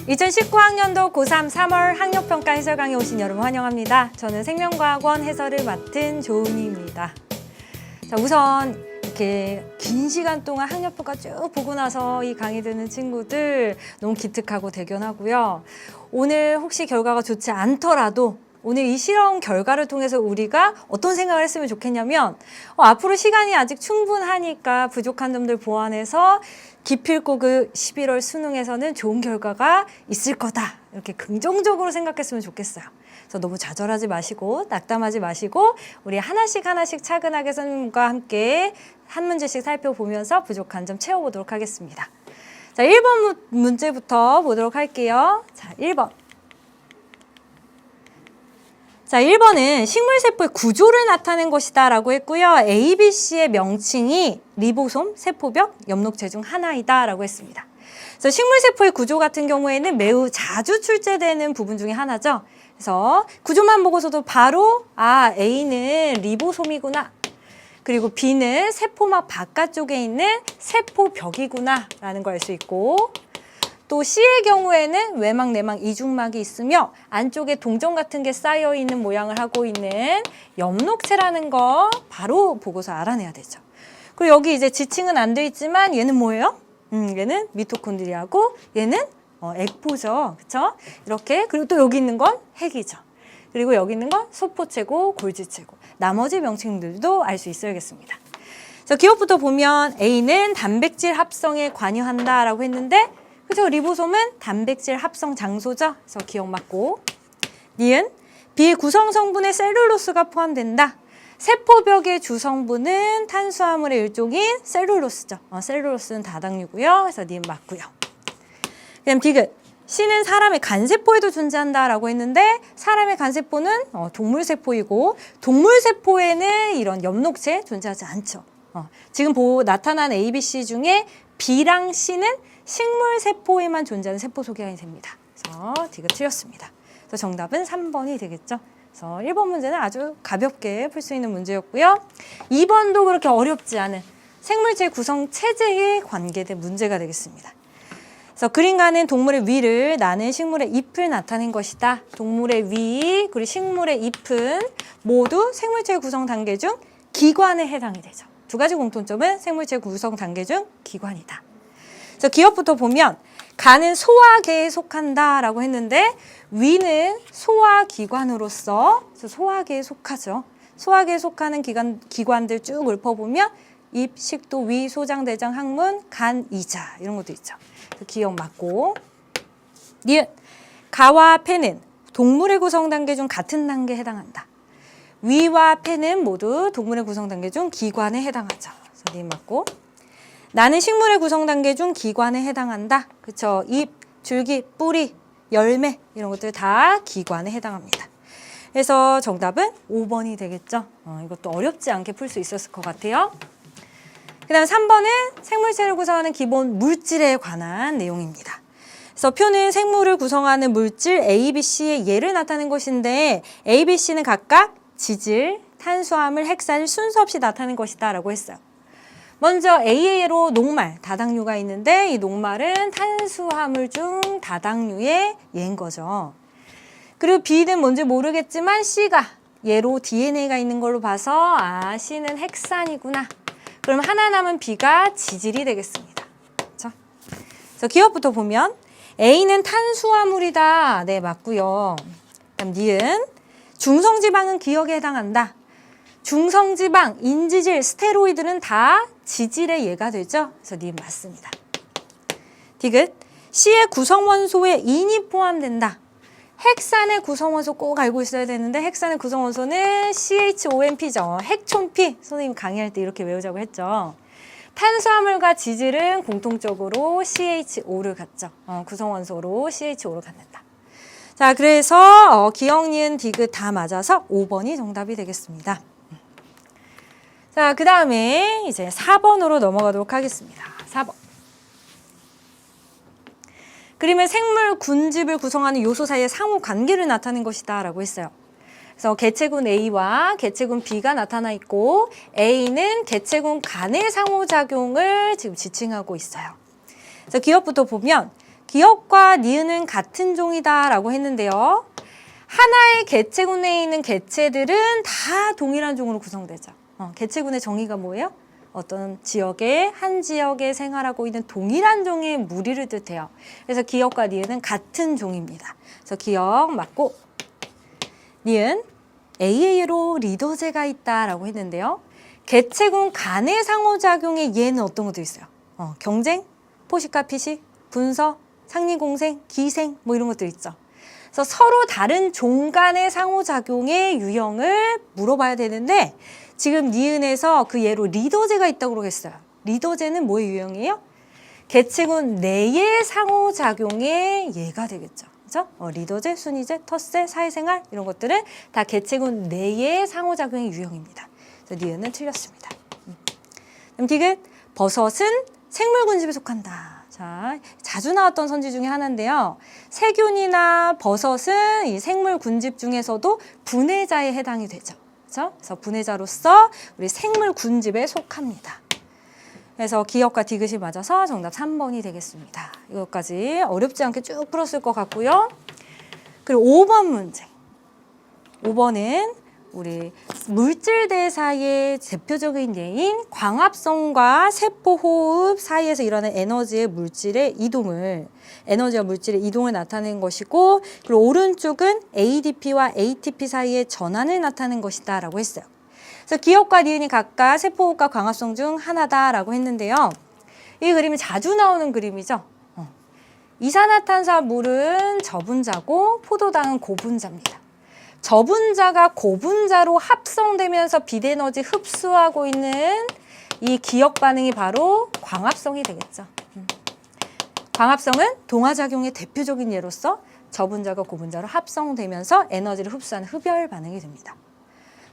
2019학년도 고3 3월 학력평가 해설 강의 오신 여러분 환영합니다. 저는 생명과학원 해설을 맡은 조은희입니다. 자, 우선 이렇게 긴 시간 동안 학력평가 쭉 보고 나서 이 강의 듣는 친구들 너무 기특하고 대견하고요. 오늘 혹시 결과가 좋지 않더라도 오늘 이 실험 결과를 통해서 우리가 어떤 생각을 했으면 좋겠냐면 앞으로 시간이 아직 충분하니까 부족한 점들 보완해서 기필코 그 11월 수능에서는 좋은 결과가 있을 거다. 이렇게 긍정적으로 생각했으면 좋겠어요. 그래서 너무 좌절하지 마시고 낙담하지 마시고 우리 하나씩 차근하게 선생님과 함께 한 문제씩 살펴보면서 부족한 점 채워보도록 하겠습니다. 자, 1번 문제부터 보도록 할게요. 자, 1번. 자, 1번은 식물세포의 구조를 나타낸 것이다 라고 했고요. ABC의 명칭이 리보솜, 세포벽, 엽록체 중 하나이다 라고 했습니다. 그래서 식물세포의 구조 같은 경우에는 매우 자주 출제되는 부분 중에 하나죠. 그래서 구조만 보고서도 바로 A는 리보솜이구나. 그리고 B는 세포막 바깥쪽에 있는 세포벽이구나 라는 걸 알 수 있고 또 C의 경우에는 외막, 내막, 이중막이 있으며 안쪽에 동전 같은 게 쌓여있는 모양을 하고 있는 엽록체라는 거 바로 보고서 알아내야 되죠. 그리고 여기 이제 지칭은 안 돼 있지만 얘는 뭐예요? 얘는 미토콘드리아고 얘는 액포죠. 그쵸? 이렇게. 그리고 또 여기 있는 건 핵이죠. 그리고 여기 있는 건 소포체고 골지체고 나머지 명칭들도 알 수 있어야겠습니다. 자, 기억부터 보면 A는 단백질 합성에 관여한다라고 했는데 그죠? 리보솜은 단백질 합성 장소죠. 그래서 기억 맞고. 니은 비구성 성분에 셀룰로스가 포함된다. 세포벽의 주성분은 탄수화물의 일종인 셀룰로스죠. 셀룰로스는 다당류고요. 그래서 니은 맞고요. 그다음 디귿. C는 사람의 간세포에도 존재한다라고 했는데 사람의 간세포는 동물세포이고 동물세포에는 이런 엽록체 존재하지 않죠. 지금 나타난 A, B, C 중에 B랑 C는 식물세포에만 존재하는 세포 소개가 됩니다. 그래서 디귿 틀렸습니다. 그래서 정답은 3번이 되겠죠. 그래서 1번 문제는 아주 가볍게 풀 수 있는 문제였고요. 2번도 그렇게 어렵지 않은 생물체 구성 체제에 관계된 문제가 되겠습니다. 그래서 그림과는 동물의 위를 나는 식물의 잎을 나타낸 것이다. 동물의 위 그리고 식물의 잎은 모두 생물체 구성 단계 중 기관에 해당이 되죠. 두 가지 공통점은 생물체 구성 단계 중 기관이다. 그래서 기억부터 보면 간은 소화계에 속한다라고 했는데 위는 소화기관으로서 소화계에 속하죠. 소화계에 속하는 기관들 쭉 읊어보면 입, 식도, 위, 소장, 대장, 항문, 간, 이자 이런 것도 있죠. 기억 맞고. 니은 가와 폐는 동물의 구성 단계 중 같은 단계에 해당한다. 위와 폐는 모두 동물의 구성 단계 중 기관에 해당하죠. 그래서 니은 맞고. 나는 식물의 구성 단계 중 기관에 해당한다. 그쵸? 잎, 줄기, 뿌리, 열매 이런 것들 다 기관에 해당합니다. 그래서 정답은 5번이 되겠죠. 이것도 어렵지 않게 풀 수 있었을 것 같아요. 그 다음 3번은 생물체를 구성하는 기본 물질에 관한 내용입니다. 그래서 표는 생물을 구성하는 물질 A, B, C의 예를 나타낸 것인데 A, B, C는 각각 지질, 탄수화물, 핵산을 순서 없이 나타낸 것이다 라고 했어요. 먼저 A의 예로 녹말, 다당류가 있는데 이 녹말은 탄수화물 중 다당류의 예인 거죠. 그리고 B는 뭔지 모르겠지만 C가 예로 DNA가 있는 걸로 봐서 C는 핵산이구나. 그럼 하나 남은 B가 지질이 되겠습니다. 그렇죠? 그래서 기억부터 보면 A는 탄수화물이다. 네, 맞고요. 그다음 니은 중성지방은 기억에 해당한다. 중성지방, 인지질, 스테로이드는 다 지질의 예가 되죠. 그래서 니은 맞습니다. 디귿 C의 구성원소에 인이 포함된다. 핵산의 구성원소 꼭 알고 있어야 되는데 핵산의 구성원소는 CHONP죠. 핵촌P. 선생님 강의할 때 이렇게 외우자고 했죠. 탄수화물과 지질은 공통적으로 CHO를 갖죠. 구성원소로 CHO를 갖는다. 자, 그래서 기억, 니은, 디귿 다 맞아서 5번이 정답이 되겠습니다. 자, 그 다음에 이제 4번으로 넘어가도록 하겠습니다. 4번. 그림은 생물 군집을 구성하는 요소 사이의 상호 관계를 나타낸 것이다 라고 했어요. 그래서 개체군 A와 개체군 B가 나타나 있고 A는 개체군 간의 상호작용을 지금 지칭하고 있어요. 그래서 기억부터 보면 기역과 니은은 같은 종이다 라고 했는데요. 하나의 개체군에 있는 개체들은 다 동일한 종으로 구성되죠. 개체군의 정의가 뭐예요? 어떤 지역에 한 지역에 생활하고 있는 동일한 종의 무리를 뜻해요. 그래서 기역과 니은은 같은 종입니다. 그래서 기역 맞고 니은 AA로 리더제가 있다라고 했는데요. 개체군 간의 상호작용에 얘는 어떤 것도 있어요. 경쟁, 포식과 피식, 분서, 상리공생, 기생 뭐 이런 것들 있죠. 그래서 서로 다른 종 간의 상호작용의 유형을 물어봐야 되는데 지금 니은에서 그 예로 리더제가 있다고 그러겠어요. 리더제는 뭐의 유형이에요? 개체군 내의 상호작용의 예가 되겠죠. 그죠? 리더제, 순위제, 텃세, 사회생활 이런 것들은 다 개체군 내의 상호작용의 유형입니다. 그래서 니은은 틀렸습니다. 그럼 디귿, 버섯은 생물군집에 속한다. 자, 자주 나왔던 선지 중에 하나인데요. 세균이나 버섯은 이 생물 군집 중에서도 분해자에 해당이 되죠. 그렇죠? 그래서 분해자로서 우리 생물 군집에 속합니다. 그래서 기역과 디귿이 맞아서 정답 3번이 되겠습니다. 이것까지 어렵지 않게 쭉 풀었을 것 같고요. 그리고 5번 문제. 5번은 우리 물질 대사의 대표적인 예인 광합성과 세포호흡 사이에서 일어나는 에너지와 물질의 이동을 나타내는 것이고, 그리고 오른쪽은 ADP와 ATP 사이의 전환을 나타내는 것이다 라고 했어요. 그래서 기역과 니은이 각각 세포호흡과 광합성 중 하나다라고 했는데요. 이 그림이 자주 나오는 그림이죠. 이산화탄소물은 저분자고 포도당은 고분자입니다. 저분자가 고분자로 합성되면서 빛에너지 흡수하고 있는 이 기역 반응이 바로 광합성이 되겠죠. 광합성은 동화작용의 대표적인 예로서 저분자가 고분자로 합성되면서 에너지를 흡수하는 흡열 반응이 됩니다.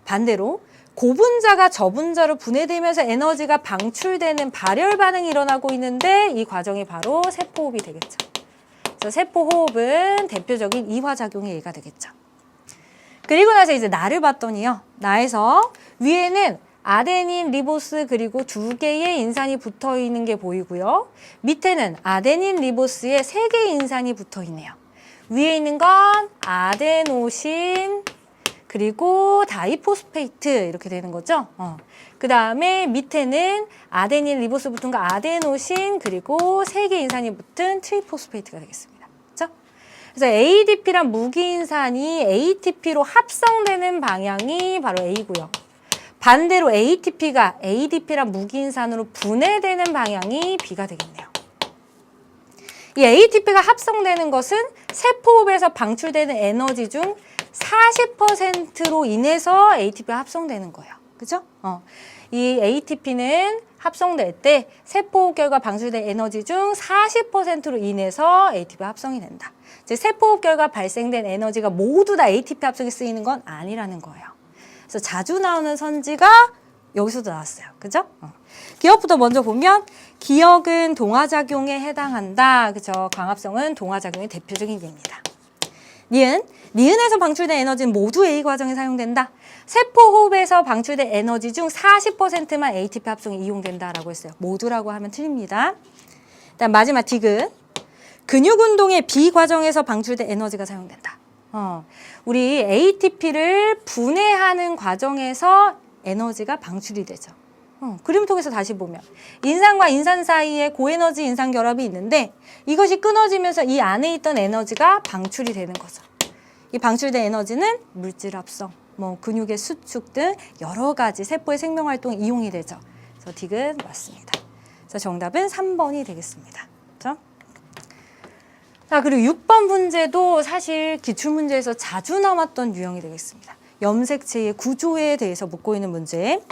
반대로 고분자가 저분자로 분해되면서 에너지가 방출되는 발열 반응이 일어나고 있는데 이 과정이 바로 세포호흡이 되겠죠. 그래서 세포호흡은 대표적인 이화작용의 예가 되겠죠. 그리고 나서 이제 나를 봤더니요. 나에서 위에는 아데닌, 리보스 그리고 2개의 인산이 붙어 있는 게 보이고요. 밑에는 아데닌, 리보스에 3개의 인산이 붙어 있네요. 위에 있는 건 아데노신 그리고 다이포스페이트 이렇게 되는 거죠. 그 다음에 밑에는 아데닌, 리보스 붙은 거 아데노신 그리고 3개 인산이 붙은 트리포스페이트가 되겠습니다. 그래서 ADP란 무기인산이 ATP로 합성되는 방향이 바로 A고요. 반대로 ATP가 ADP란 무기인산으로 분해되는 방향이 B가 되겠네요. 이 ATP가 합성되는 것은 세포호흡에서 방출되는 에너지 중 40%로 인해서 ATP가 합성되는 거예요. 그죠? 이 ATP는 합성될 때 세포호흡 결과 방출된 에너지 중 40%로 인해서 ATP가 합성이 된다. 즉 세포호흡 결과 발생된 에너지가 모두 다 ATP 합성에 쓰이는 건 아니라는 거예요. 그래서 자주 나오는 선지가 여기서도 나왔어요. 그죠? 기역부터 먼저 보면 기역은 동화작용에 해당한다. 그죠? 광합성은 동화작용의 대표적인 예입니다. 니은에서 방출된 에너지는 모두 A 과정에 사용된다. 세포호흡에서 방출된 에너지 중 40%만 ATP 합성에 이용된다라고 했어요. 모두라고 하면 틀립니다. 일단 마지막 디귿. 근육운동의 B 과정에서 방출된 에너지가 사용된다. 우리 ATP를 분해하는 과정에서 에너지가 방출이 되죠. 그림톡에서 다시 보면 인산과 인산 사이에 고에너지 인산 결합이 있는데 이것이 끊어지면서 이 안에 있던 에너지가 방출이 되는 거죠. 이 방출된 에너지는 물질 합성, 근육의 수축 등 여러 가지 세포의 생명활동에 이용이 되죠. 그래서 디귿 맞습니다. 그래서 정답은 3번이 되겠습니다. 그렇죠? 자, 그리고 6번 문제도 사실 기출문제에서 자주 나왔던 유형이 되겠습니다. 염색체의 구조에 대해서 묻고 있는 문제.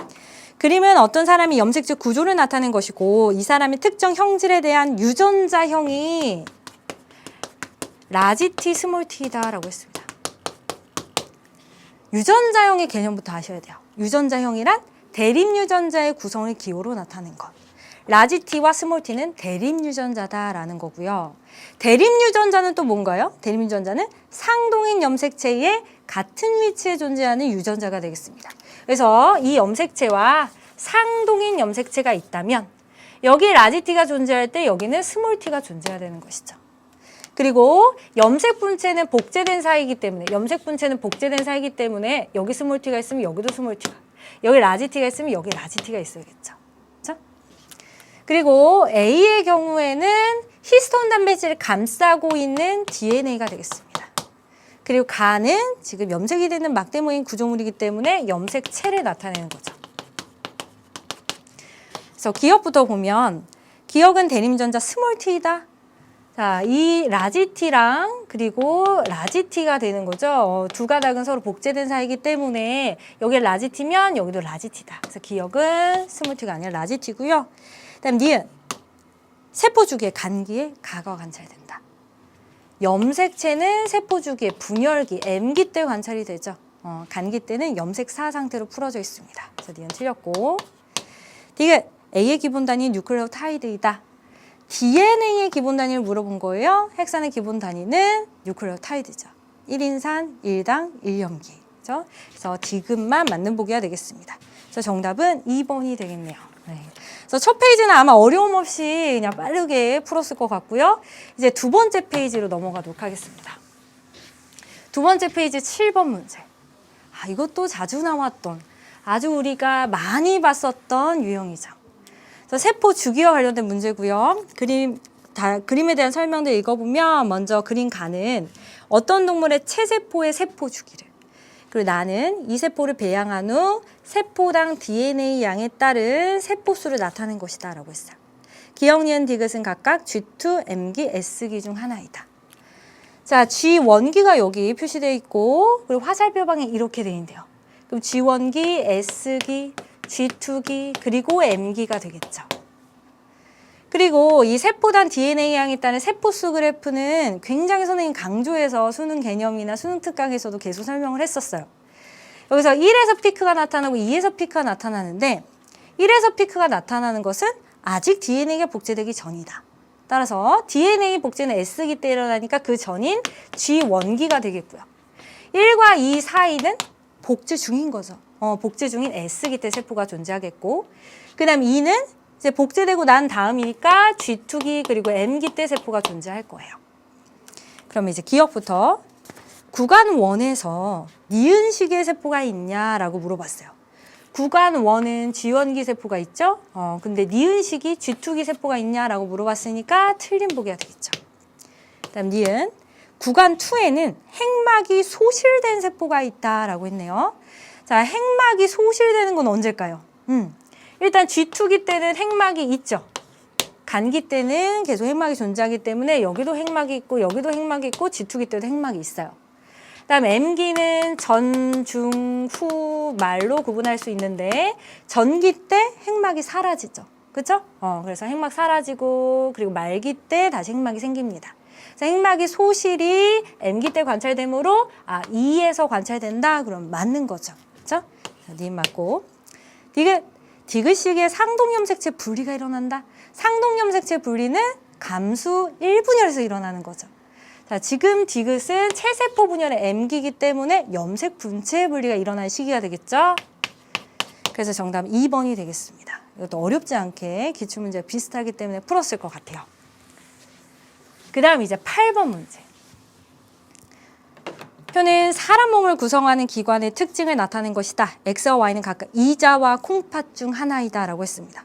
그림은 어떤 사람이 염색체 구조를 나타낸 것이고 이 사람의 특정 형질에 대한 유전자형이 라지 T, 스몰 t다라고 했습니다. 유전자형의 개념부터 아셔야 돼요. 유전자형이란 대립유전자의 구성을 기호로 나타낸 것. 라지 T와 스몰 t는 대립유전자다라는 거고요. 대립유전자는 또 뭔가요? 대립유전자는 상동인 염색체의 같은 위치에 존재하는 유전자가 되겠습니다. 그래서 이 염색체와 상동인 염색체가 있다면 여기에 라지 T가 존재할 때 여기는 스몰 t가 존재해야 되는 것이죠. 그리고 염색 분체는 복제된 사이이기 때문에 여기 스몰 t가 있으면 여기도 스몰 t가, 여기 라지 t가 있으면 여기 라지 t가 있어야겠죠. 그렇죠? 그리고 A의 경우에는 히스톤 단백질을 감싸고 있는 DNA가 되겠습니다. 그리고 가는 지금 염색이 되는 막대모인 구조물이기 때문에 염색체를 나타내는 거죠. 그래서 기억부터 보면 기억은 대림전자 스몰 t이다. 자, 이 라지 t랑 그리고 라지 t가 되는 거죠. 두 가닥은 서로 복제된 사이이기 때문에 여기 라지 t면 여기도 라지 t다. 그래서 기억은 스몰 t가 아니라 라지 t고요. 그다음 니은 세포 주기에 간기에 가가 관찰된다. 염색체는 세포 주기에 분열기 M기 때 관찰이 되죠. 간기 때는 염색사 상태로 풀어져 있습니다. 그래서 니은 틀렸고. 디귿 A의 기본 단위 뉴클레오타이드이다. DNA의 기본 단위를 물어본 거예요. 핵산의 기본 단위는 뉴클레오타이드죠. 1인산 1당 1염기. 그렇죠? 그래서 디귿만 맞는 보기가 되겠습니다. 그래서 정답은 2번이 되겠네요. 네. 그래서 첫 페이지는 아마 어려움 없이 그냥 빠르게 풀었을 것 같고요. 이제 두 번째 페이지로 넘어가도록 하겠습니다. 두 번째 페이지 7번 문제. 이것도 자주 나왔던, 아주 우리가 많이 봤었던 유형이죠. 그래서 세포 주기와 관련된 문제고요. 그림에 대한 설명들 읽어보면 먼저 그린 가는 어떤 동물의 체세포의 세포 주기를, 그리고 나는 이 세포를 배양한 후 세포당 DNA 양에 따른 세포수를 나타낸 것이다 라고 했어요. 기억, 니은, 디귿은 각각 G2, M기, S기 중 하나이다. 자, G1기가 여기 표시되어 있고, 그리고 화살표방에 이렇게 되어 있는데요. 그럼 G1기, S기, G2기, 그리고 M기가 되겠죠. 그리고 이 세포당 DNA 양에 따른 세포수 그래프는 굉장히 선생님 강조해서 수능 개념이나 수능 특강에서도 계속 설명을 했었어요. 여기서 1에서 피크가 나타나고 2에서 피크가 나타나는데 1에서 피크가 나타나는 것은 아직 DNA가 복제되기 전이다. 따라서 DNA 복제는 S기 때 일어나니까 그 전인 G1기가 되겠고요. 1과 2 사이는 복제 중인 거죠. 복제 중인 S기 때 세포가 존재하겠고, 그 다음 2는 이제 복제되고 난 다음이니까 G2기 그리고 M기 때 세포가 존재할 거예요. 그럼 이제 기억부터 구간 1에서 니은식의 세포가 있냐라고 물어봤어요. 구간 1은 G1기 세포가 있죠? 근데 니은식이 G2기 세포가 있냐라고 물어봤으니까 틀린 보기가 되겠죠. 그다음 니은 구간 2에는 핵막이 소실된 세포가 있다라고 했네요. 자, 핵막이 소실되는 건 언제일까요? 일단 G2기 때는 핵막이 있죠. 간기 때는 계속 핵막이 존재하기 때문에 여기도 핵막이 있고 여기도 핵막이 있고 G2기 때도 핵막이 있어요. 그다음 M기는 전, 중, 후, 말로 구분할 수 있는데 전기 때 핵막이 사라지죠. 그렇죠? 그래서 핵막 사라지고 그리고 말기 때 다시 핵막이 생깁니다. 그래서 핵막이 소실이 M기 때 관찰되므로 2에서 관찰된다. 그럼 맞는 거죠. 그렇죠? 님 맞고. 디귿식의 상동염색체 분리가 일어난다. 상동염색체 분리는 감수 1분열에서 일어나는 거죠. 자, 지금 디귿은 체세포 분열의 M기이기 때문에 염색 분체 분리가 일어나는 시기가 되겠죠. 그래서 정답 2번이 되겠습니다. 이것도 어렵지 않게 기출문제가 비슷하기 때문에 풀었을 것 같아요. 그 다음 이제 8번 문제. 표는 사람 몸을 구성하는 기관의 특징을 나타낸 것이다. X와 Y는 각각 이자와 콩팥 중 하나이다 라고 했습니다.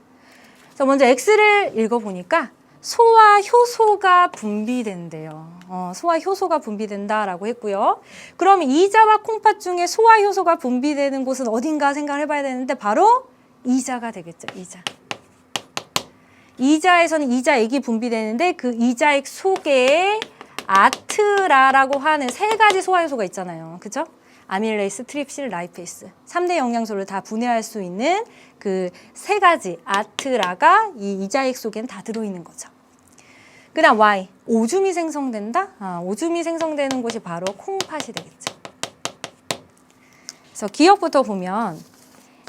자, 먼저 X를 읽어보니까 소와 효소가 분비된대요. 소와 효소가 분비된다라고 했고요. 그럼 이자와 콩팥 중에 소와 효소가 분비되는 곳은 어딘가 생각을 해봐야 되는데 바로 이자가 되겠죠. 이자. 이자에서는 이자액이 분비되는데 그 이자액 속에 아트라라고 하는 3가지 소화효소가 있잖아요. 그죠? 아밀레이스, 트립실, 라이페이스. 3대 영양소를 다 분해할 수 있는 그 3가지 아트라가 이 이자액 속에는 다 들어있는 거죠. 그 다음 Y, 오줌이 생성된다? 오줌이 생성되는 곳이 바로 콩팥이 되겠죠. 그래서 기억부터 보면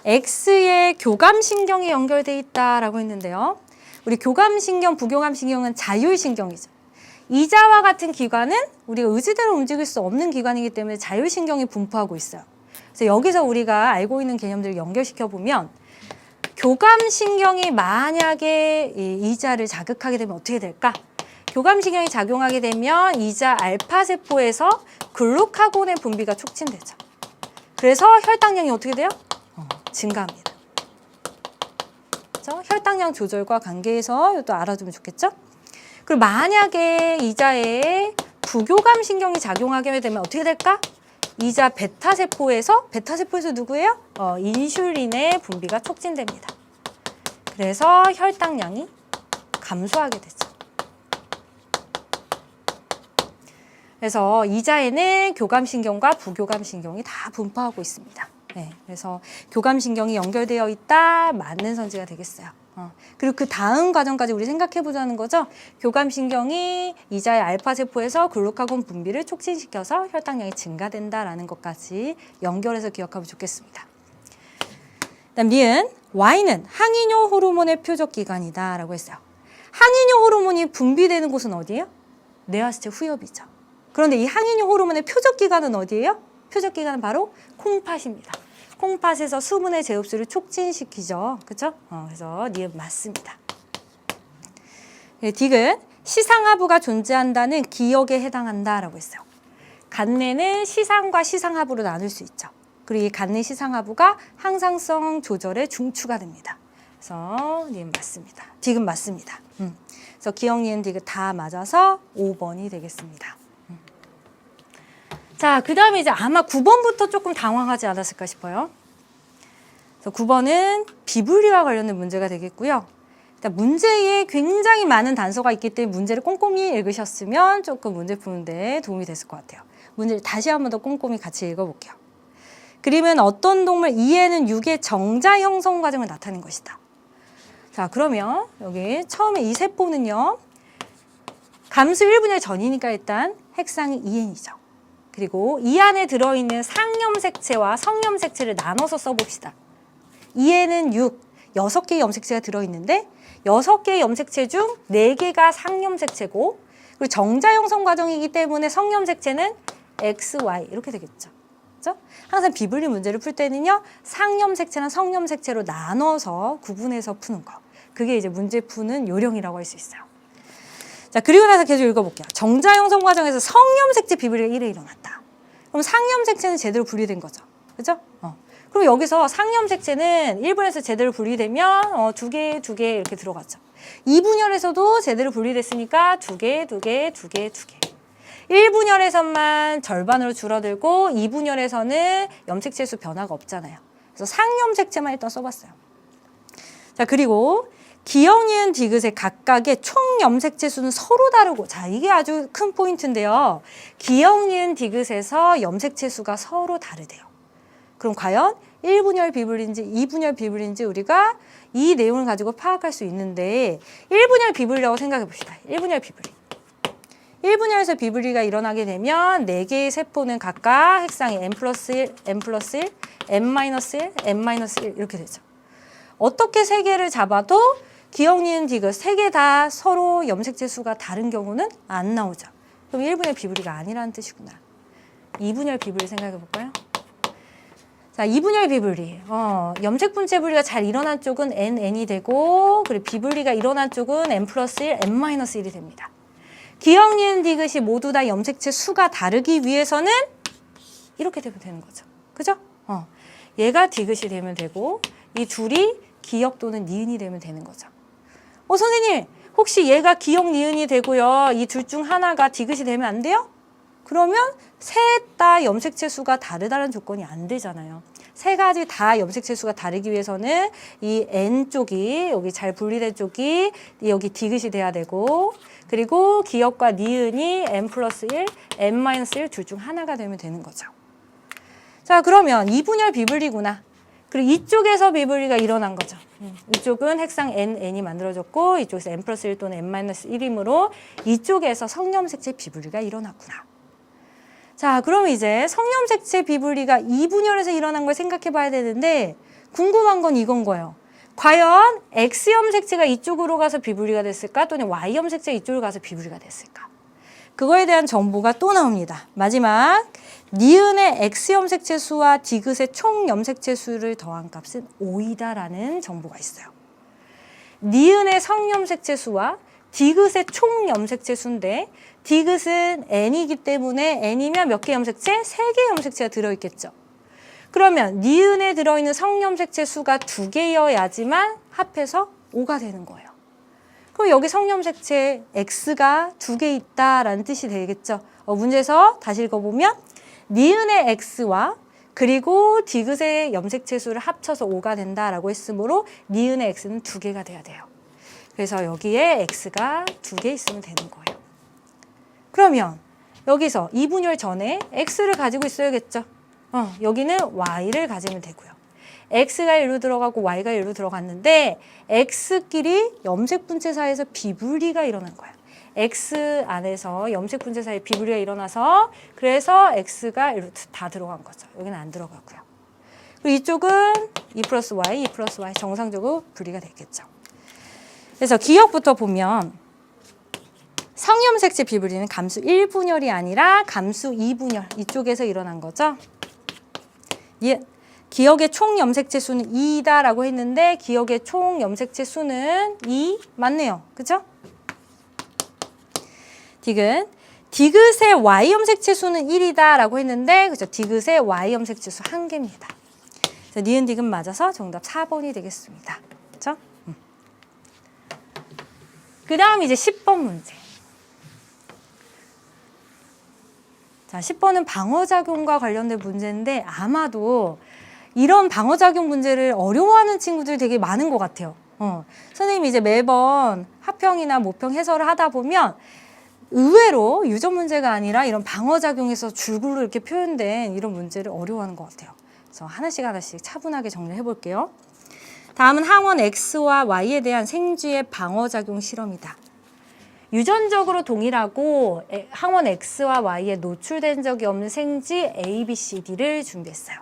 X에 교감신경이 연결돼 있다라고 했는데요. 우리 교감신경, 부교감신경은 자율신경이죠. 이자와 같은 기관은 우리가 의지대로 움직일 수 없는 기관이기 때문에 자율신경이 분포하고 있어요. 그래서 여기서 우리가 알고 있는 개념들을 연결시켜보면 교감신경이 만약에 이자를 자극하게 되면 어떻게 될까? 교감신경이 작용하게 되면 이자 알파세포에서 글루카곤의 분비가 촉진되죠. 그래서 혈당량이 어떻게 돼요? 증가합니다. 그렇죠? 혈당량 조절과 관계해서 이것도 알아두면 좋겠죠? 그리고 만약에 이자에 부교감신경이 작용하게 되면 어떻게 될까? 이자 베타세포에서 누구예요? 인슐린의 분비가 촉진됩니다. 그래서 혈당량이 감소하게 되죠. 그래서 이자에는 교감신경과 부교감신경이 다 분포하고 있습니다. 네, 그래서 교감신경이 연결되어 있다, 맞는 선지가 되겠어요. 그리고 그 다음 과정까지 우리 생각해 보자는 거죠. 교감신경이 이자의 알파세포에서 글루카곤 분비를 촉진시켜서 혈당량이 증가된다라는 것까지 연결해서 기억하면 좋겠습니다. 그다음 니은, Y는 항이뇨 호르몬의 표적기관이다 라고 했어요. 항이뇨 호르몬이 분비되는 곳은 어디예요? 뇌하수체 후엽이죠. 그런데 이 항이뇨 호르몬의 표적기관은 어디예요? 표적기관은 바로 콩팥입니다. 콩팥에서 수분의 재흡수를 촉진시키죠. 그렇죠? 그래서 니은 맞습니다. 딕은 시상하부가 존재한다는 기억에 해당한다라고 했어요. 간내는 시상과 시상하부로 나눌 수 있죠. 그리고 이 간내 시상하부가 항상성 조절에 중추가 됩니다. 그래서 니은 맞습니다. 딕은 맞습니다. 그래서 기억, 니은, 딕 다 맞아서 5번이 되겠습니다. 자, 그 다음에 이제 아마 9번부터 조금 당황하지 않았을까 싶어요. 그래서 9번은 비분리와 관련된 문제가 되겠고요. 일단 문제에 굉장히 많은 단서가 있기 때문에 문제를 꼼꼼히 읽으셨으면 조금 문제 푸는데 도움이 됐을 것 같아요. 문제를 다시 한 번 더 꼼꼼히 같이 읽어볼게요. 그림은 어떤 동물 2에는 6의 정자 형성 과정을 나타낸 것이다. 자, 그러면 여기 처음에 이 세포는요. 감수 1분열 전이니까 일단 핵상이 2n이죠. 그리고 이 안에 들어있는 상염색체와 성염색체를 나눠서 써봅시다. 2에는 6개의 염색체가 들어있는데 6개의 염색체 중 4개가 상염색체고 그리고 정자 형성 과정이기 때문에 성염색체는 X, Y 이렇게 되겠죠. 그렇죠? 항상 비분리 문제를 풀 때는요. 상염색체나 성염색체로 나눠서 구분해서 푸는 거. 그게 이제 문제 푸는 요령이라고 할 수 있어요. 자, 그리고 나서 계속 읽어볼게요. 정자 형성 과정에서 성염색체 비분리가 1회 일어났다. 그럼 상염색체는 제대로 분리된 거죠. 그죠? 그럼 여기서 상염색체는 1분열에서 제대로 분리되면 2개 이렇게 들어갔죠. 2분열에서도 제대로 분리됐으니까 2개. 1분열에서만 절반으로 줄어들고 2분열에서는 염색체 수 변화가 없잖아요. 그래서 상염색체만 일단 써봤어요. 자, 그리고 기억, 니은, 디귿의 각각의 총 염색체 수는 서로 다르고 자, 이게 아주 큰 포인트인데요. 기억, 니은, 디귿에서 염색체 수가 서로 다르대요. 그럼 과연 1분열 비분리인지 2분열 비분리인지 우리가 이 내용을 가지고 파악할 수 있는데 1분열 비분리라고 생각해 봅시다. 1분열 비분리. 1분열에서 비분리가 일어나게 되면 4개의 세포는 각각 핵상이 n+1, n+1, n-1, n-1 이렇게 되죠. 어떻게 3개를 잡아도 기억, 니은, 디귿 3개 다 서로 염색체 수가 다른 경우는 안 나오죠. 그럼 1분열 비분리가 아니라는 뜻이구나. 2분열 비분리 생각해 볼까요? 자, 2분열 비분리. 염색 분체 분리가 잘 일어난 쪽은 NN이 되고 그리고 비분리가 일어난 쪽은 n+1, n-1이 됩니다. 기억, 니은, 디귿이 모두 다 염색체 수가 다르기 위해서는 이렇게 되면 되는 거죠. 그죠? 얘가 디귿이 되면 되고 이 둘이 기억 또는 니은이 되면 되는 거죠. 선생님, 혹시 얘가 기억, 니은이 되고요. 이 둘 중 하나가 디귿이 되면 안 돼요? 그러면 셋 다 염색체 수가 다르다는 조건이 안 되잖아요. 세 가지 다 염색체 수가 다르기 위해서는 이 N 쪽이 여기 잘 분리된 쪽이 여기 디귿이 돼야 되고 그리고 기억과 니은이 n+1, n-1 둘 중 하나가 되면 되는 거죠. 자, 그러면 2분열 비분리구나. 그리고 이쪽에서 비분리가 일어난 거죠. 이쪽은 핵상 NN이 만들어졌고 이쪽에서 n+1 또는 n-1이므로 이쪽에서 성염색체 비분리가 일어났구나. 자, 그럼 이제 성염색체 비분리가 2분열에서 일어난 걸 생각해 봐야 되는데 궁금한 건 이건 거예요. 과연 X염색체가 이쪽으로 가서 비분리가 됐을까? 또는 Y염색체가 이쪽으로 가서 비분리가 됐을까? 그거에 대한 정보가 또 나옵니다. 마지막, 니은의 X염색체 수와 디귿의 총 염색체 수를 더한 값은 5이다라는 정보가 있어요. 니은의 성염색체 수와 디귿의 총 염색체 수인데 디귿은 n이기 때문에 n이면 몇 개 염색체? 3개 염색체가 들어있겠죠. 그러면 니은에 들어있는 성염색체 수가 2개여야지만 합해서 5가 되는 거예요. 그럼 여기 성염색체 X가 2개 있다라는 뜻이 되겠죠. 문제에서 다시 읽어보면 니은의 X와 그리고 디귿의 염색체 수를 합쳐서 5가 된다라고 했으므로 니은의 X는 2개가 돼야 돼요. 그래서 여기에 X가 2개 있으면 되는 거예요. 그러면 여기서 이분열 전에 X를 가지고 있어야겠죠. 여기는 Y를 가지면 되고요. X가 1로 들어가고 Y가 1로 들어갔는데 X끼리 염색 분체 사이에서 비분리가 일어난 거예요. X 안에서 염색 분체 사이에 비분리가 일어나서 그래서 X가 1로 다 들어간 거죠. 여기는 안 들어가고요. 그리고 이쪽은 2 플러스 Y, 2 플러스 Y 정상적으로 분리가 됐겠죠. 그래서 기억부터 보면 성염색체 비분리는 감수 1분열이 아니라 감수 2분열 이쪽에서 일어난 거죠. 기억의 총 염색체 수는 2다라고 했는데 기억의 총 염색체 수는 2 맞네요. 그죠? 디귿의 Y 염색체 수는 1이다라고 했는데 그죠? 디귿의 Y 염색체 수 1개입니다. 그래서 니은 디귿 맞아서 정답 4번이 되겠습니다. 그죠? 그 다음 이제 10번 문제. 자, 10번은 방어작용과 관련된 문제인데 아마도 이런 방어작용 문제를 어려워하는 친구들이 되게 많은 것 같아요. 선생님이 이제 매번 합평이나 모평 해설을 하다 보면 의외로 유전 문제가 아니라 이런 방어작용에서 줄글로 이렇게 표현된 이런 문제를 어려워하는 것 같아요. 그래서 하나씩 차분하게 정리를 해볼게요. 다음은 항원 X와 Y에 대한 생쥐의 방어작용 실험이다. 유전적으로 동일하고 항원 X와 Y에 노출된 적이 없는 생쥐 A, B, C, D를 준비했어요.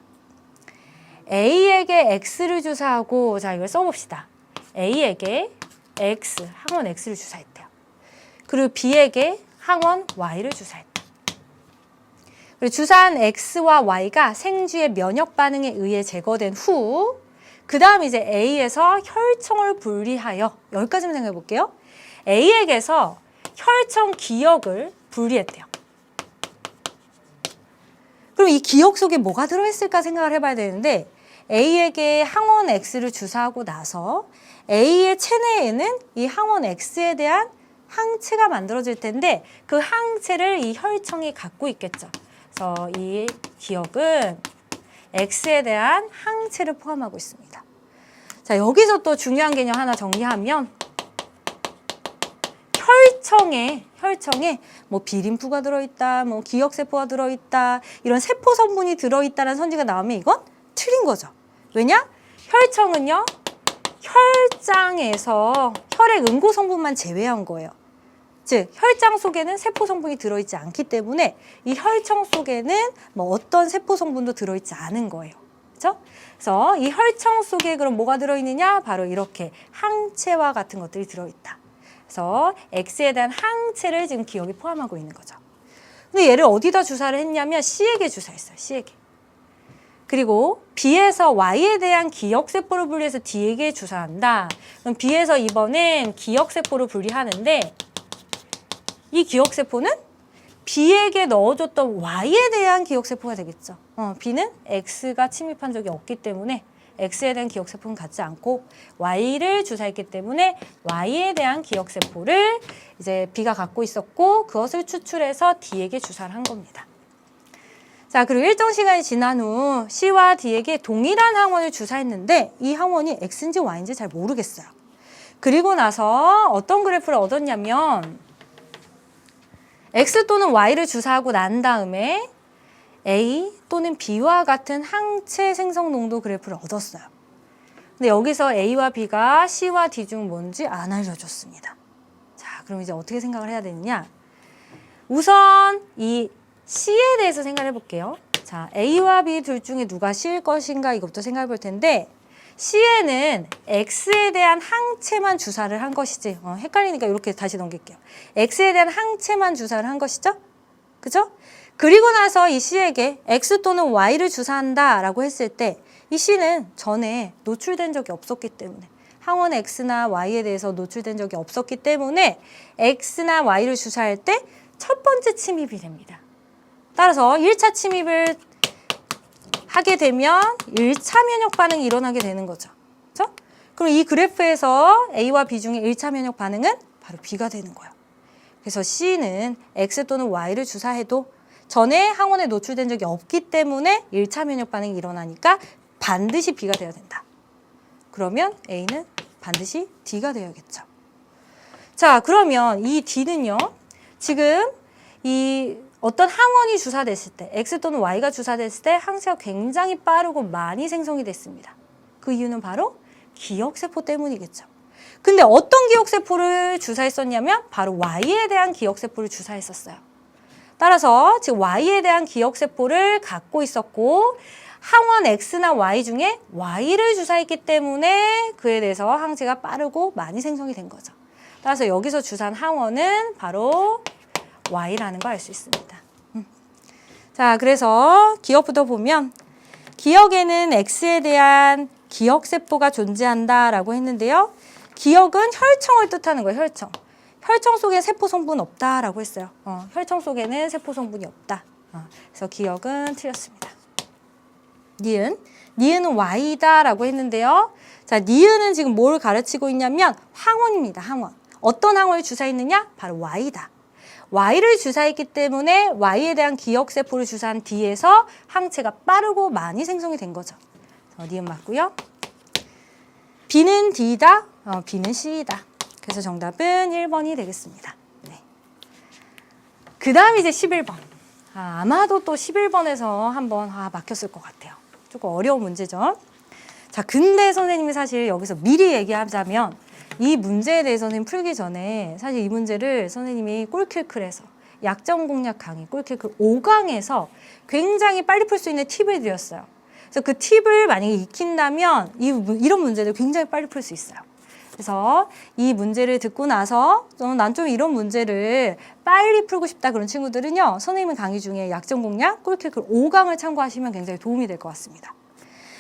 A에게 X를 주사하고 자 이걸 써봅시다. A에게 X, 항원 X를 주사했대요. 그리고 B에게 항원 Y를 주사했다. 그리고 주사한 X와 Y가 생쥐의 면역 반응에 의해 제거된 후 그 다음 이제 A에서 혈청을 분리하여 여기까지만 생각해 볼게요. A에게서 혈청 기역을 분리했대요. 그럼 이 기역 속에 뭐가 들어있을까 생각을 해봐야 되는데 A에게 항원 X를 주사하고 나서 A의 체내에는 이 항원 X에 대한 항체가 만들어질 텐데 그 항체를 이 혈청이 갖고 있겠죠. 그래서 이 기역은 X에 대한 항체를 포함하고 있습니다. 자, 여기서 또 중요한 개념 하나 정리하면 혈청에 뭐 비림프가 들어있다, 뭐 기역세포가 들어있다, 이런 세포 성분이 들어있다는 선지가 나오면 이건 틀린 거죠. 왜냐? 혈청은요, 혈장에서 혈액 응고 성분만 제외한 거예요. 즉, 혈장 속에는 세포 성분이 들어있지 않기 때문에 이 혈청 속에는 뭐 어떤 세포 성분도 들어있지 않은 거예요. 그렇죠? 그래서 이 혈청 속에 그럼 뭐가 들어있느냐? 바로 이렇게 항체와 같은 것들이 들어있다. 그래서 X에 대한 항체를 지금 기억에 포함하고 있는 거죠. 근데 얘를 어디다 주사를 했냐면 C에게 주사했어요. C에게. 그리고 B에서 Y에 대한 기역세포를 분리해서 D에게 주사한다. 그럼 B에서 이번엔 기역세포를 분리하는데 이 기역세포는 B에게 넣어줬던 Y에 대한 기역세포가 되겠죠. B는 X가 침입한 적이 없기 때문에 X에 대한 기억세포는 갖지 않고 Y를 주사했기 때문에 Y에 대한 기억세포를 이제 B가 갖고 있었고 그것을 추출해서 D에게 주사를 한 겁니다. 자, 그리고 일정 시간이 지난 후 C와 D에게 동일한 항원을 주사했는데 이 항원이 X인지 Y인지 잘 모르겠어요. 그리고 나서 어떤 그래프를 얻었냐면 X 또는 Y를 주사하고 난 다음에 A 또는 B와 같은 항체 생성 농도 그래프를 얻었어요. 근데 여기서 A와 B가 C와 D 중 뭔지 안 알려줬습니다. 자, 그럼 이제 어떻게 생각을 해야 되느냐? 우선 이 C에 대해서 생각해 볼게요. 자, A와 B 둘 중에 누가 C일 것인가 이것부터 생각해 볼 텐데 C에는 X에 대한 항체만 주사를 한 것이지. 헷갈리니까 이렇게 다시 넘길게요. X에 대한 항체만 주사를 한 것이죠? 그죠? 그리고 나서 이 C에게 X 또는 Y를 주사한다 라고 했을 때 이 C는 전에 노출된 적이 없었기 때문에 항원 X나 Y에 대해서 노출된 적이 없었기 때문에 X나 Y를 주사할 때 첫 번째 침입이 됩니다. 따라서 1차 침입을 하게 되면 1차 면역 반응이 일어나게 되는 거죠. 그렇죠? 그럼 이 그래프에서 A와 B 중에 1차 면역 반응은 바로 B가 되는 거예요. 그래서 C는 X 또는 Y를 주사해도 전에 항원에 노출된 적이 없기 때문에 1차 면역 반응이 일어나니까 반드시 B가 돼야 된다. 그러면 A는 반드시 D가 되어야겠죠. 자, 그러면 이 D는요. 지금 이 어떤 항원이 주사됐을 때, X 또는 Y가 주사됐을 때 항체가 굉장히 빠르고 많이 생성이 됐습니다. 그 이유는 바로 기억세포 때문이겠죠. 근데 어떤 기억세포를 주사했었냐면 바로 Y에 대한 기억세포를 주사했었어요. 따라서 지금 Y에 대한 기억세포를 갖고 있었고 항원 X나 Y 중에 Y를 주사했기 때문에 그에 대해서 항체가 빠르고 많이 생성이 된 거죠. 따라서 여기서 주사한 항원은 바로 Y라는 걸 알 수 있습니다. 자, 그래서 기억부터 보면 기억에는 X에 대한 기억세포가 존재한다라고 했는데요. 기억은 혈청을 뜻하는 거예요. 혈청. 혈청 속에 세포 성분 없다라고 했어요. 혈청 속에는 세포 성분이 없다. 그래서 기억은 틀렸습니다. 니은은 Y다라고 했는데요. 자, 니은은 지금 뭘 가르치고 있냐면 항원입니다. 항원. 어떤 항원을 주사했느냐? 바로 Y다. Y를 주사했기 때문에 Y에 대한 기억세포를 주사한 D에서 항체가 빠르고 많이 생성이 된 거죠. 니은 맞고요. B는 D다, B는 C다. 그래서 정답은 1번이 되겠습니다. 네. 그 다음 이제 11번. 아마도 또 11번에서 한번 막혔을 것 같아요. 조금 어려운 문제죠. 자, 근데 선생님이 사실 여기서 미리 얘기하자면 이 문제에 대해서는 풀기 전에 사실 이 문제를 선생님이 꿀킬클에서 약점 공략 강의 꿀킬클 5강에서 굉장히 빨리 풀 수 있는 팁을 드렸어요. 그래서 그 팁을 만약에 익힌다면 이런 문제를 굉장히 빨리 풀 수 있어요. 그래서 이 문제를 듣고 나서 난 좀 이런 문제를 빨리 풀고 싶다 그런 친구들은요. 선생님 강의 중에 약점 공략 꿀킬클 5강을 참고하시면 굉장히 도움이 될 것 같습니다.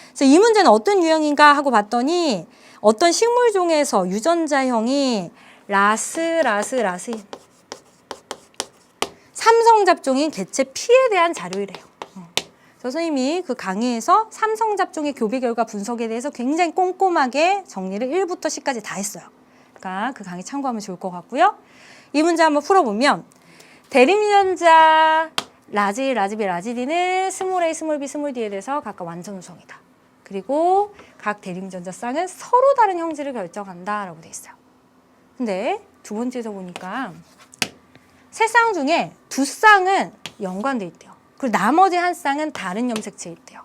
그래서 이 문제는 어떤 유형인가 하고 봤더니 어떤 식물종에서 유전자형이 라스인 삼성잡종인 개체 P에 대한 자료이래요. 선생님이 그 강의에서 삼성잡종의 교배 결과 분석에 대해서 굉장히 꼼꼼하게 정리를 1부터 10까지 다 했어요. 그러니까 그 강의 참고하면 좋을 것 같고요. 이 문제 한번 풀어보면 대립유전자 라지, 라지비, 라지디는 스몰 A, 스몰 B, 스몰 D에 대해서 각각 완전 우성이다. 그리고 각 대립유전자 쌍은 서로 다른 형질을 결정한다라고 돼 있어요. 근데 두 번째에서 보니까 세 쌍 중에 두 쌍은 연관돼 있대요. 그리고 나머지 한 쌍은 다른 염색체에 있대요.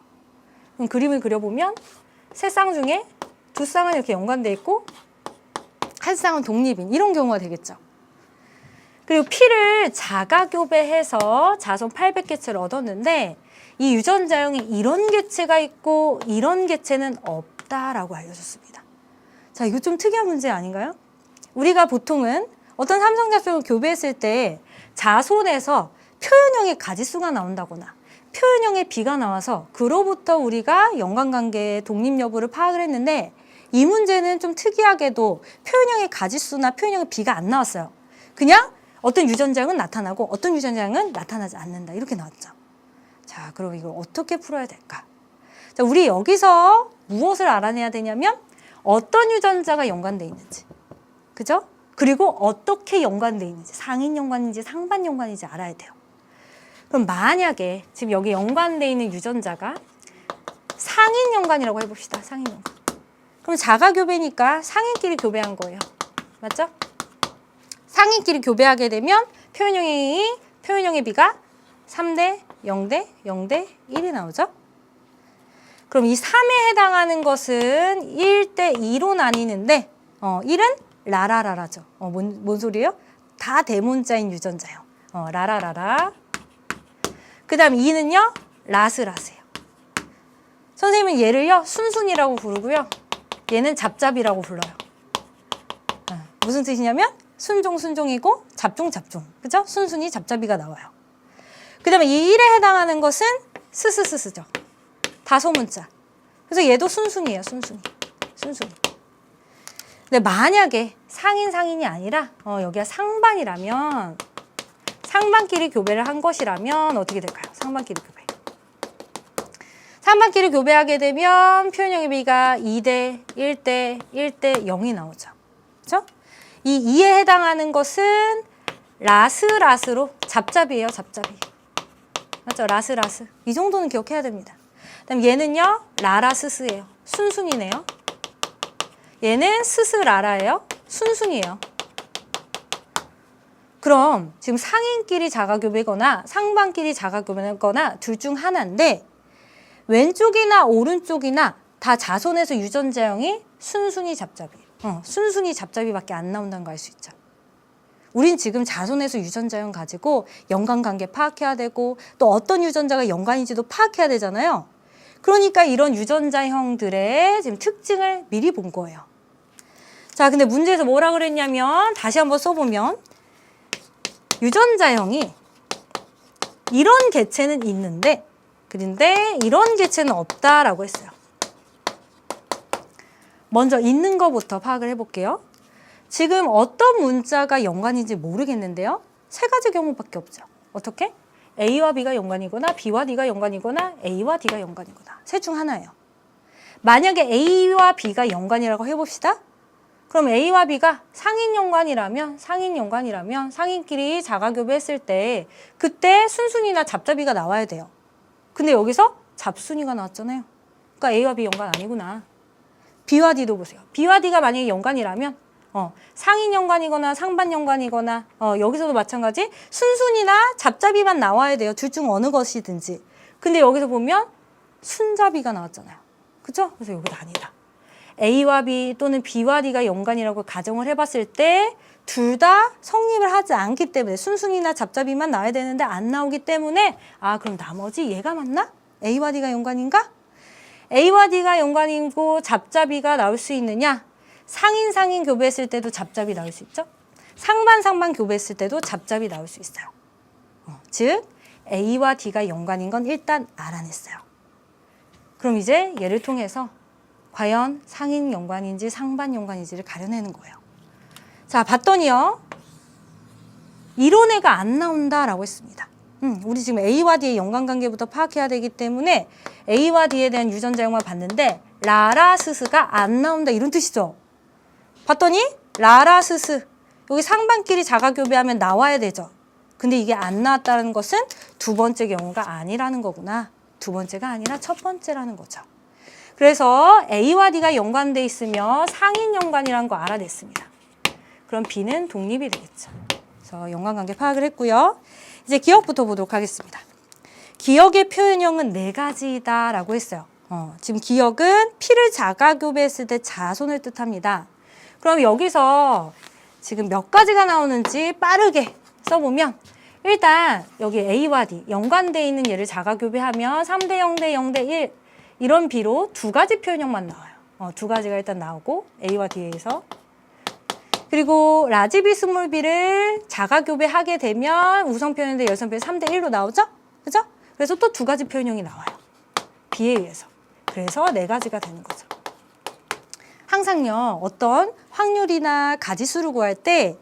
그럼 그림을 그려보면 세 쌍 중에 두 쌍은 이렇게 연관돼 있고 한 쌍은 독립인 이런 경우가 되겠죠. 그리고 P를 자가교배해서 자손 800개체를 얻었는데 이 유전자형에 이런 개체가 있고 이런 개체는 없다라고 알려줬습니다. 자, 이거 좀 특이한 문제 아닌가요? 우리가 보통은 어떤 삼성잡종을 교배했을 때 자손에서 표현형의 가지수가 나온다거나 표현형의 B가 나와서 그로부터 우리가 연관관계의 독립 여부를 파악을 했는데 이 문제는 좀 특이하게도 표현형의 가지수나 표현형의 B가 안 나왔어요. 그냥 어떤 유전자형은 나타나고 어떤 유전자형은 나타나지 않는다 이렇게 나왔죠. 자, 그럼 이걸 어떻게 풀어야 될까? 자, 우리 여기서 무엇을 알아내야 되냐면 어떤 유전자가 연관돼 있는지, 그죠? 그리고 어떻게 연관돼 있는지, 상인 연관인지 상반 연관인지 알아야 돼요. 그럼 만약에 지금 여기 연관돼 있는 유전자가 상인 연관이라고 해봅시다. 상인 연관. 그럼 자가교배니까 상인끼리 교배한 거예요. 맞죠? 상인끼리 교배하게 되면 표현형의 B가 3대 0대 0대 1이 나오죠? 그럼 이 3에 해당하는 것은 1대 2로 나뉘는데 1은 라라라라죠. 뭔 소리예요? 다 대문자인 유전자요. 라라라라. 그 다음 2는요. 라스라스예요. 선생님은 얘를요. 순순이라고 부르고요. 얘는 잡잡이라고 불러요. 무슨 뜻이냐면 순종이고 잡종. 그죠? 순순이 잡잡이가 나와요. 그 다음에 이 1에 해당하는 것은 스스스죠. 다소문자. 그래서 얘도 순순이에요. 순순이. 근데 만약에 상인이 아니라 여기가 상반이라면 상반끼리 교배를 한 것이라면 어떻게 될까요? 상반끼리 교배. 상반끼리 교배하게 되면 표현형의 비가 2대 1대 1대 0이 나오죠. 그렇죠? 이 2에 해당하는 것은 라스로 잡잡이에요. 잡잡이. 맞죠? 라스. 이 정도는 기억해야 됩니다. 그다음 얘는요. 라라스스예요. 순순이네요. 얘는 스스라라예요. 순순이에요. 그럼 지금 상인끼리 자가교배거나 상반끼리 자가교배거나 둘 중 하나인데 왼쪽이나 오른쪽이나 다 자손에서 유전자형이 순순히 잡잡이에요. 순순히 잡잡이밖에 안 나온다는 거 알 수 있죠. 우린 지금 자손에서 유전자형 가지고 연관관계 파악해야 되고 또 어떤 유전자가 연관인지도 파악해야 되잖아요. 그러니까 이런 유전자형들의 지금 특징을 미리 본 거예요. 자, 근데 문제에서 뭐라 그랬냐면 다시 한번 써보면 유전자형이 이런 개체는 있는데 그런데 이런 개체는 없다라고 했어요. 먼저 있는 것부터 파악을 해볼게요. 지금 어떤 문자가 연관인지 모르겠는데요. 세 가지 경우밖에 없죠. 어떻게? A와 B가 연관이거나 B와 D가 연관이거나 A와 D가 연관이거나 셋 중 하나예요. 만약에 A와 B가 연관이라고 해봅시다. 그럼 A와 B가 상인연관이라면 상인끼리 자가교배했을 때 그때 순순이나 잡잡이가 나와야 돼요. 근데 여기서 잡순이가 나왔잖아요. 그러니까 A와 B 연관 아니구나. B와 D도 보세요. B와 D가 만약에 연관이라면 상인연관이거나 상반연관이거나 여기서도 마찬가지 순순이나 잡잡이만 나와야 돼요. 둘 중 어느 것이든지. 근데 여기서 보면 순잡이가 나왔잖아요. 그죠? 그래서 여기도 아니다. A와 B 또는 B와 D가 연관이라고 가정을 해봤을 때 둘 다 성립을 하지 않기 때문에 순순이나 잡잡이만 나와야 되는데 안 나오기 때문에 그럼 나머지 얘가 맞나? A와 D가 연관인가? A와 D가 연관이고 잡잡이가 나올 수 있느냐? 상인 교배했을 때도 잡잡이 나올 수 있죠? 상반 교배했을 때도 잡잡이 나올 수 있어요. 즉 A와 D가 연관인 건 일단 알아냈어요. 그럼 이제 얘를 통해서 과연 상인 연관인지 상반 연관인지를 가려내는 거예요. 자, 봤더니요. 이런 애가 안 나온다라고 했습니다. 우리 지금 A와 D의 연관관계부터 파악해야 되기 때문에 A와 D에 대한 유전자형만 봤는데 라라스스가 안 나온다 이런 뜻이죠. 봤더니 라라스스 여기 상반끼리 자가교배하면 나와야 되죠. 근데 이게 안 나왔다는 것은 두 번째 경우가 아니라는 거구나. 두 번째가 아니라 첫 번째라는 거죠. 그래서 A와 D가 연관돼 있으며 상인 연관이라는 거 알아냈습니다. 그럼 B는 독립이 되겠죠. 그래서 연관관계 파악을 했고요. 이제 기억부터 보도록 하겠습니다. 기억의 표현형은 4가지다 라고 했어요. 지금 기억은 피를 자가교배했을 때 자손을 뜻합니다. 그럼 여기서 지금 몇 가지가 나오는지 빠르게 써보면 일단 여기 A와 D 연관되어 있는 얘를 자가교배하면 3대 0대 0대 1 이런 B로 2가지 표현형만 나와요. 2가지가 일단 나오고 A와 D에서 그리고 라지 B 스몰 B를 자가교배하게 되면 우성 표현인데 열성 표현 3대 1로 나오죠? 그죠? 그래서 또 2가지 표현형이 나와요. B에 의해서. 그래서 4가지가 되는 거죠. 항상요, 어떤 확률이나 가지수를 구할 때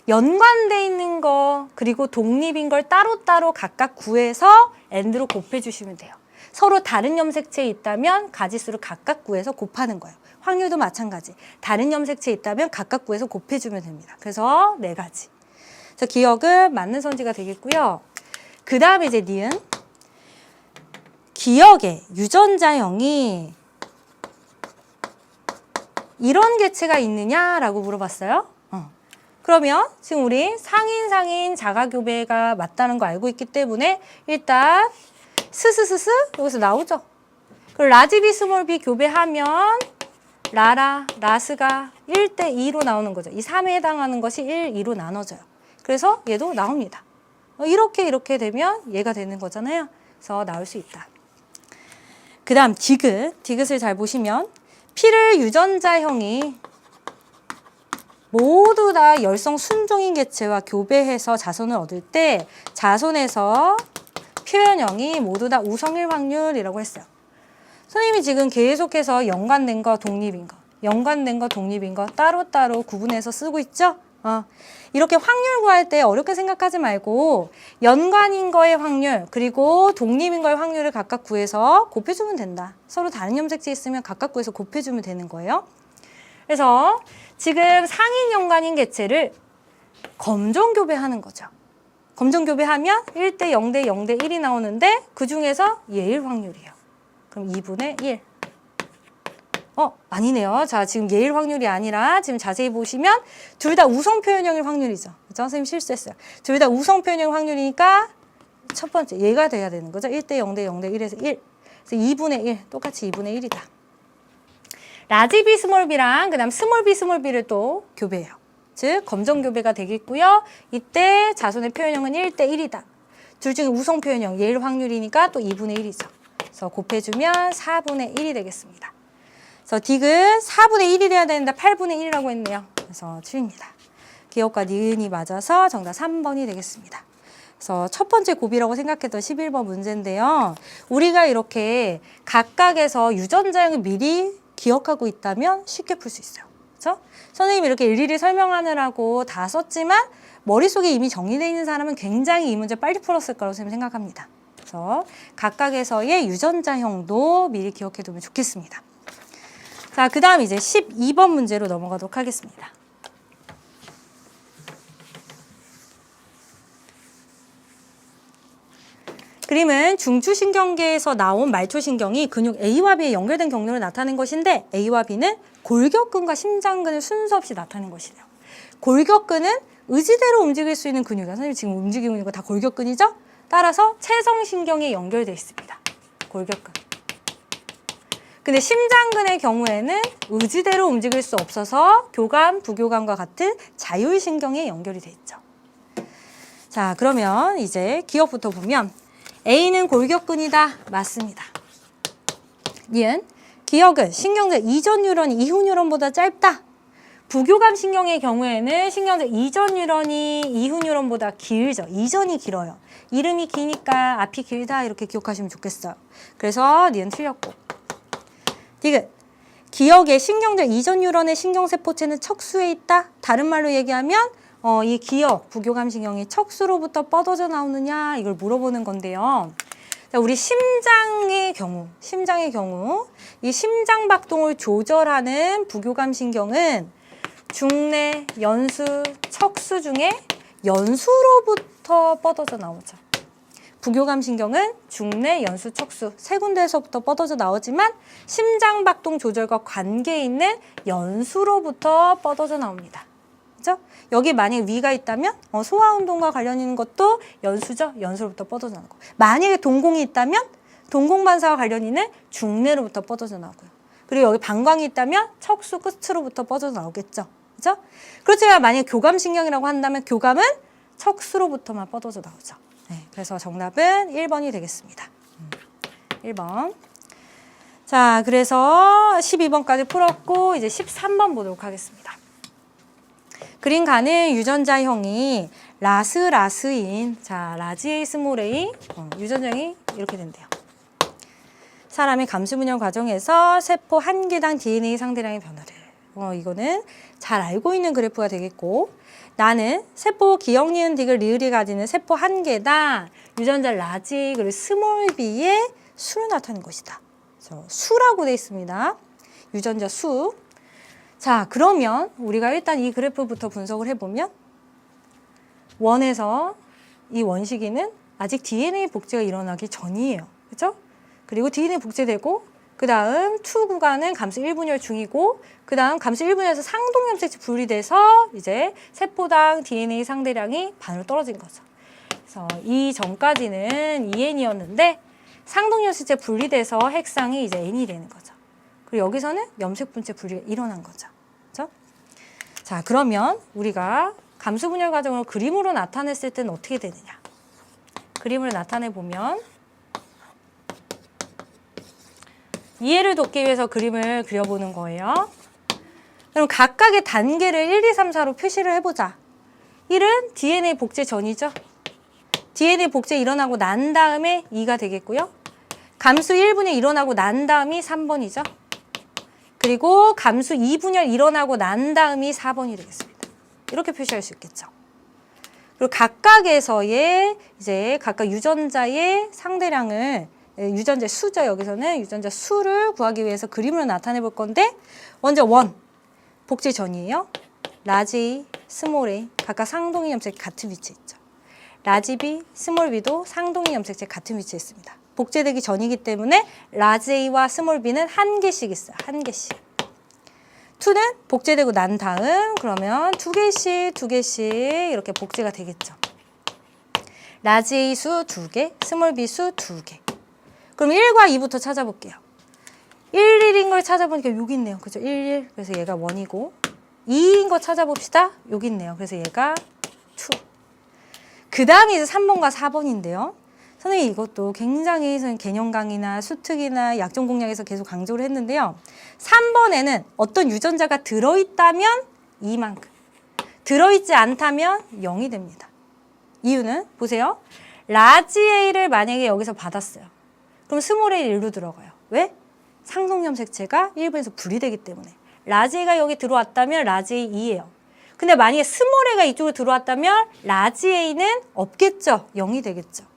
연관돼 있는 거 그리고 독립인 걸 따로따로 각각 구해서 n으로 곱해주시면 돼요. 서로 다른 염색체에 있다면 가지수를 각각 구해서 곱하는 거예요. 확률도 마찬가지. 다른 염색체에 있다면 각각 구해서 곱해주면 됩니다. 그래서 4가지. 그래서 기억은 맞는 선지가 되겠고요. 그 다음에 이제 니은. 기억의 유전자형이 이런 개체가 있느냐라고 물어봤어요. 그러면 지금 우리 상인 자가교배가 맞다는 거 알고 있기 때문에 일단 스스스스 여기서 나오죠. 그리고 라지 B 스몰 B 교배하면 라스가 1대 2로 나오는 거죠. 이 3에 해당하는 것이 1, 2로 나눠져요. 그래서 얘도 나옵니다. 이렇게 되면 얘가 되는 거잖아요. 그래서 나올 수 있다. 그 다음 디귿을 잘 보시면 피를 유전자형이 모두 다 열성 순종인 개체와 교배해서 자손을 얻을 때 자손에서 표현형이 모두 다 우성일 확률이라고 했어요. 선생님이 지금 계속해서 연관된 거, 독립인 거 연관된 거, 독립인 거 따로따로 구분해서 쓰고 있죠? 이렇게 확률 구할 때 어렵게 생각하지 말고 연관인 거의 확률 그리고 독립인 거의 확률을 각각 구해서 곱해주면 된다. 서로 다른 염색체 있으면 각각 구해서 곱해주면 되는 거예요. 그래서 지금 상인 연관인 개체를 검정교배하는 거죠. 검정교배하면 1대 0대 0대 1이 나오는데 그 중에서 예일 확률이에요. 그럼 2분의 1. 아니네요. 자, 지금 예일 확률이 아니라 지금 자세히 보시면 둘 다 우성 표현형일 확률이죠. 그죠? 선생님 실수했어요. 둘 다 우성 표현형 확률이니까 첫 번째 얘가 돼야 되는 거죠. 1대 0대 0대 1에서 1. 그래서 2분의 1. 똑같이 2분의 1이다. 라지 B, 스몰 b랑 그 다음 스몰 B, 스몰 b를 또 교배해요. 즉 검정 교배가 되겠고요. 이때 자손의 표현형은 1대 1이다. 둘 중에 우성 표현형 예일 확률이니까 또 2분의 1이죠. 그래서 곱해주면 4분의 1이 되겠습니다. 그래서 딕은 4분의 1이 돼야 되는데 8분의 1이라고 했네요. 그래서 7입니다. 기억과 니은이 맞아서 정답 3번이 되겠습니다. 그래서 첫 번째 고비라고 생각했던 11번 문제인데요. 우리가 이렇게 각각에서 유전자형을 미리 기억하고 있다면 쉽게 풀 수 있어요. 그렇죠? 선생님이 이렇게 일일이 설명하느라고 다 썼지만 머릿속에 이미 정리되어 있는 사람은 굉장히 이 문제 빨리 풀었을 거라고 생각합니다. 그래서 각각에서의 유전자형도 미리 기억해 두면 좋겠습니다. 자, 그 다음 이제 12번 문제로 넘어가도록 하겠습니다. 그림은 중추신경계에서 나온 말초신경이 근육 A와 B에 연결된 경로로 나타낸 것인데 A와 B는 골격근과 심장근을 순서 없이 나타낸 것이래요. 골격근은 의지대로 움직일 수 있는 근육이에요. 선생님 지금 움직이고 있는 거 다 골격근이죠? 따라서 체성신경에 연결되어 있습니다. 골격근. 근데 심장근의 경우에는 의지대로 움직일 수 없어서 교감, 부교감과 같은 자율신경에 연결이 돼 있죠. 자, 그러면 이제 기억부터 보면 A는 골격근이다. 맞습니다. 니은 기억은 신경제 이전 뉴런이 이후 뉴런보다 짧다. 부교감 신경의 경우에는 신경제 이전 뉴런이 이후 뉴런보다 길죠. 이전이 길어요. 이름이 기니까 앞이 길다 이렇게 기억하시면 좋겠어요. 그래서 니은 틀렸고. 디귿 기억의 신경제 이전 뉴런의 신경세포체는 척수에 있다. 다른 말로 얘기하면 이 기억, 부교감 신경이 척수로부터 뻗어져 나오느냐 이걸 물어보는 건데요. 자, 우리 심장의 경우 이 심장 박동을 조절하는 부교감 신경은 중내, 연수, 척수 중에 연수로부터 뻗어져 나오죠. 부교감 신경은 중내, 연수, 척수 세 군데에서부터 뻗어져 나오지만 심장 박동 조절과 관계 있는 연수로부터 뻗어져 나옵니다. 그죠? 여기 만약에 위가 있다면 소화운동과 관련 있는 것도 연수죠. 연수로부터 뻗어져 나오고 만약에 동공이 있다면 동공반사와 관련 있는 중내로부터 뻗어져 나오고요. 그리고 여기 방광이 있다면 척수 끝으로부터 뻗어져 나오겠죠. 그죠? 그렇지만 만약에 교감신경이라고 한다면 교감은 척수로부터만 뻗어져 나오죠. 네, 그래서 정답은 1번이 되겠습니다. 1번. 자, 그래서 12번까지 풀었고 이제 13번 보도록 하겠습니다. 그림 가는 유전자형이 라스인 자 라지 A 스몰 A 유전자형이 이렇게 된대요. 사람의 감수분열 과정에서 세포 한 개당 DNA 상대량의 변화를 이거는 잘 알고 있는 그래프가 되겠고 나는 세포 기억 니은 딕을 리을이 가지는 세포 한 개당 유전자 라지 A 그리고 스몰 B의 수를 나타낸 것이다. 수라고 되어 있습니다. 유전자 수. 자, 그러면 우리가 일단 이 그래프부터 분석을 해보면 원에서 이 원시기는 아직 DNA 복제가 일어나기 전이에요. 그렇죠? 그리고 DNA 복제되고 그 다음 2 구간은 감수 1분열 중이고 그 다음 감수 1분열에서 상동염색체 분리돼서 이제 세포당 DNA 상대량이 반으로 떨어진 거죠. 그래서 이 전까지는 2N이었는데 상동염색체 분리돼서 핵상이 이제 N이 되는 거죠. 그리고 여기서는 염색분체 분리가 일어난 거죠. 그렇죠? 자, 그러면 우리가 감수분열 과정을 그림으로 나타냈을 때는 어떻게 되느냐? 그림을 나타내 보면 이해를 돕기 위해서 그림을 그려보는 거예요. 그럼 각각의 단계를 1, 2, 3, 4로 표시를 해보자. 1은 DNA 복제 전이죠. DNA 복제 일어나고 난 다음에 2가 되겠고요. 감수 1분이 일어나고 난 다음이 3번이죠. 그리고 감수 2분열 일어나고 난 다음이 4번이 되겠습니다. 이렇게 표시할 수 있겠죠. 그리고 각각에서의 이제 각각 유전자의 상대량을 유전자 수죠. 여기서는 유전자 수를 구하기 위해서 그림으로 나타내 볼 건데 먼저 원 복제 전이에요. 라지 A, 스몰 a 각각 상동이 염색체 같은 위치에 있죠. 라지 B, 스몰 b도 상동이 염색체 같은 위치에 있습니다. 복제되기 전이기 때문에 라지 A와 스몰 b는 한 개씩 있어요. 한 개씩. 2는 복제되고 난 다음 그러면 두 개씩 이렇게 복제가 되겠죠. 라지 A 수 2개, 스몰 b 수 2개. 그럼 1과 2부터 찾아볼게요. 1인 걸 찾아보니까 여기 있네요. 그죠? 1. 그래서 얘가 1이고 2인 거 찾아봅시다. 여기 있네요. 그래서 얘가 2. 그 다음에 이제 3번과 4번인데요. 선생님 이것도 굉장히 개념 강의나 수특이나 약점 공략에서 계속 강조를 했는데요. 3번에는 어떤 유전자가 들어있다면 이만큼, 들어있지 않다면 0이 됩니다. 이유는 보세요. 라지 A를 만약에 여기서 받았어요. 그럼 스몰 A 1로 들어가요. 왜? 상동염색체가 1번에서 분리되기 때문에. 라지 A가 여기 들어왔다면 라지 A 2예요. 근데 만약에 스몰 A가 이쪽으로 들어왔다면 라지 A는 없겠죠. 0이 되겠죠.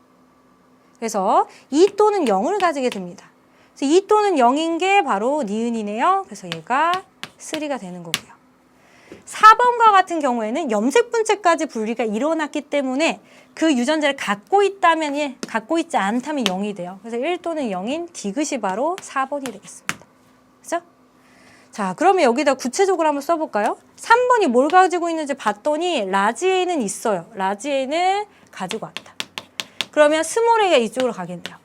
그래서 2 또는 0을 가지게 됩니다. 그래서 2 또는 0인 게 바로 니은이네요. 그래서 얘가 3가 되는 거고요. 4번과 같은 경우에는 염색 분체까지 분리가 일어났기 때문에 그 유전자를 갖고 있다면 1, 갖고 있지 않다면 0이 돼요. 그래서 1 또는 0인 디귿이 바로 4번이 되겠습니다. 그죠? 자, 그러면 여기다 구체적으로 한번 써볼까요? 3번이 뭘 가지고 있는지 봤더니 라지 A는 있어요. 라지 A는 가지고 왔다. 그러면 스몰 A가 이쪽으로 가겠네요.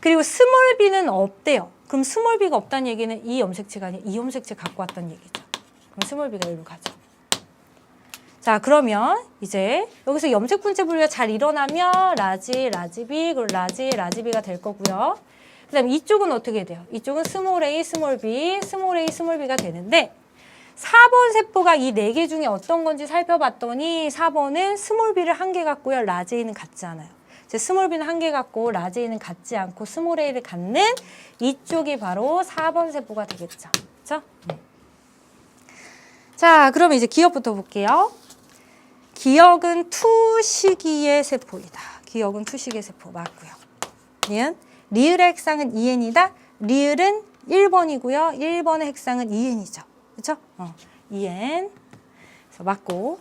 그리고 스몰 B는 없대요. 그럼 스몰 B가 없다는 얘기는 이 염색체가 아니라 이 염색체 갖고 왔다는 얘기죠. 그럼 스몰 B가 여기로 가죠. 자, 그러면 이제 여기서 염색 분체 분리가 잘 일어나면 라지 B, 그리고 라지 B가 될 거고요. 그 다음에 이쪽은 어떻게 돼요? 이쪽은 스몰 a, 스몰 b, 스몰 a, 스몰 b가 되는데 4번 세포가 이 4개 중에 어떤 건지 살펴봤더니 4번은 스몰 b를 한 개 갖고요. 라지 a는 같지 않아요. 스몰 b는 한 개 갖고 라지 a는 같지 않고 스몰 a를 갖는 이쪽이 바로 4번 세포가 되겠죠. 그렇죠? 자, 그러면 이제 기억부터 볼게요. 기억은 투시기의 세포이다. 기억은 투시기의 세포 맞고요. 니은 리을의 핵상은 2n이다. 리을은 1번이고요. 1번의 핵상은 2n이죠. 그렇죠? 2n. 그래서 맞고.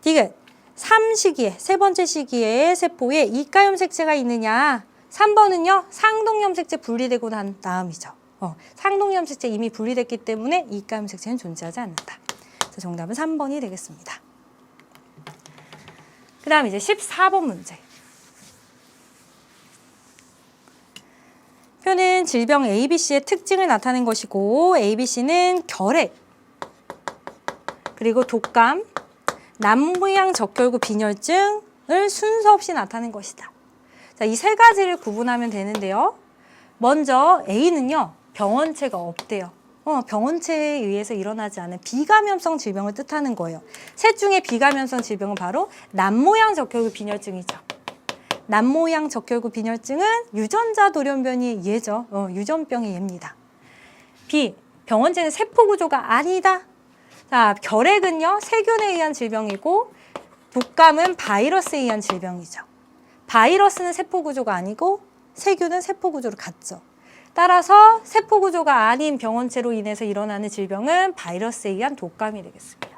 디귿. 3시기에, 세 번째 시기에 세포에 이가염색체가 있느냐. 3번은요. 상동염색체 분리되고 난 다음이죠. 상동염색체 이미 분리됐기 때문에 이가염색체는 존재하지 않는다. 그래서 정답은 3번이 되겠습니다. 그 다음 이제 14번 문제. 표는 질병 ABC의 특징을 나타낸 것이고 ABC는 결핵, 그리고 독감, 남모양 적혈구 빈혈증을 순서 없이 나타낸 것이다. 자, 이 세 가지를 구분하면 되는데요. 먼저 A는요. 병원체가 없대요. 병원체에 의해서 일어나지 않은 비감염성 질병을 뜻하는 거예요. 셋 중에 비감염성 질병은 바로 남모양 적혈구 빈혈증이죠. 남모양 적혈구 빈혈증은 유전자 돌연변이 얘죠. 유전병의 얘입니다. B. 병원체는 세포 구조가 아니다. 자, 결핵은요. 세균에 의한 질병이고 독감은 바이러스에 의한 질병이죠. 바이러스는 세포 구조가 아니고 세균은 세포 구조를 갖죠. 따라서 세포 구조가 아닌 병원체로 인해서 일어나는 질병은 바이러스에 의한 독감이 되겠습니다.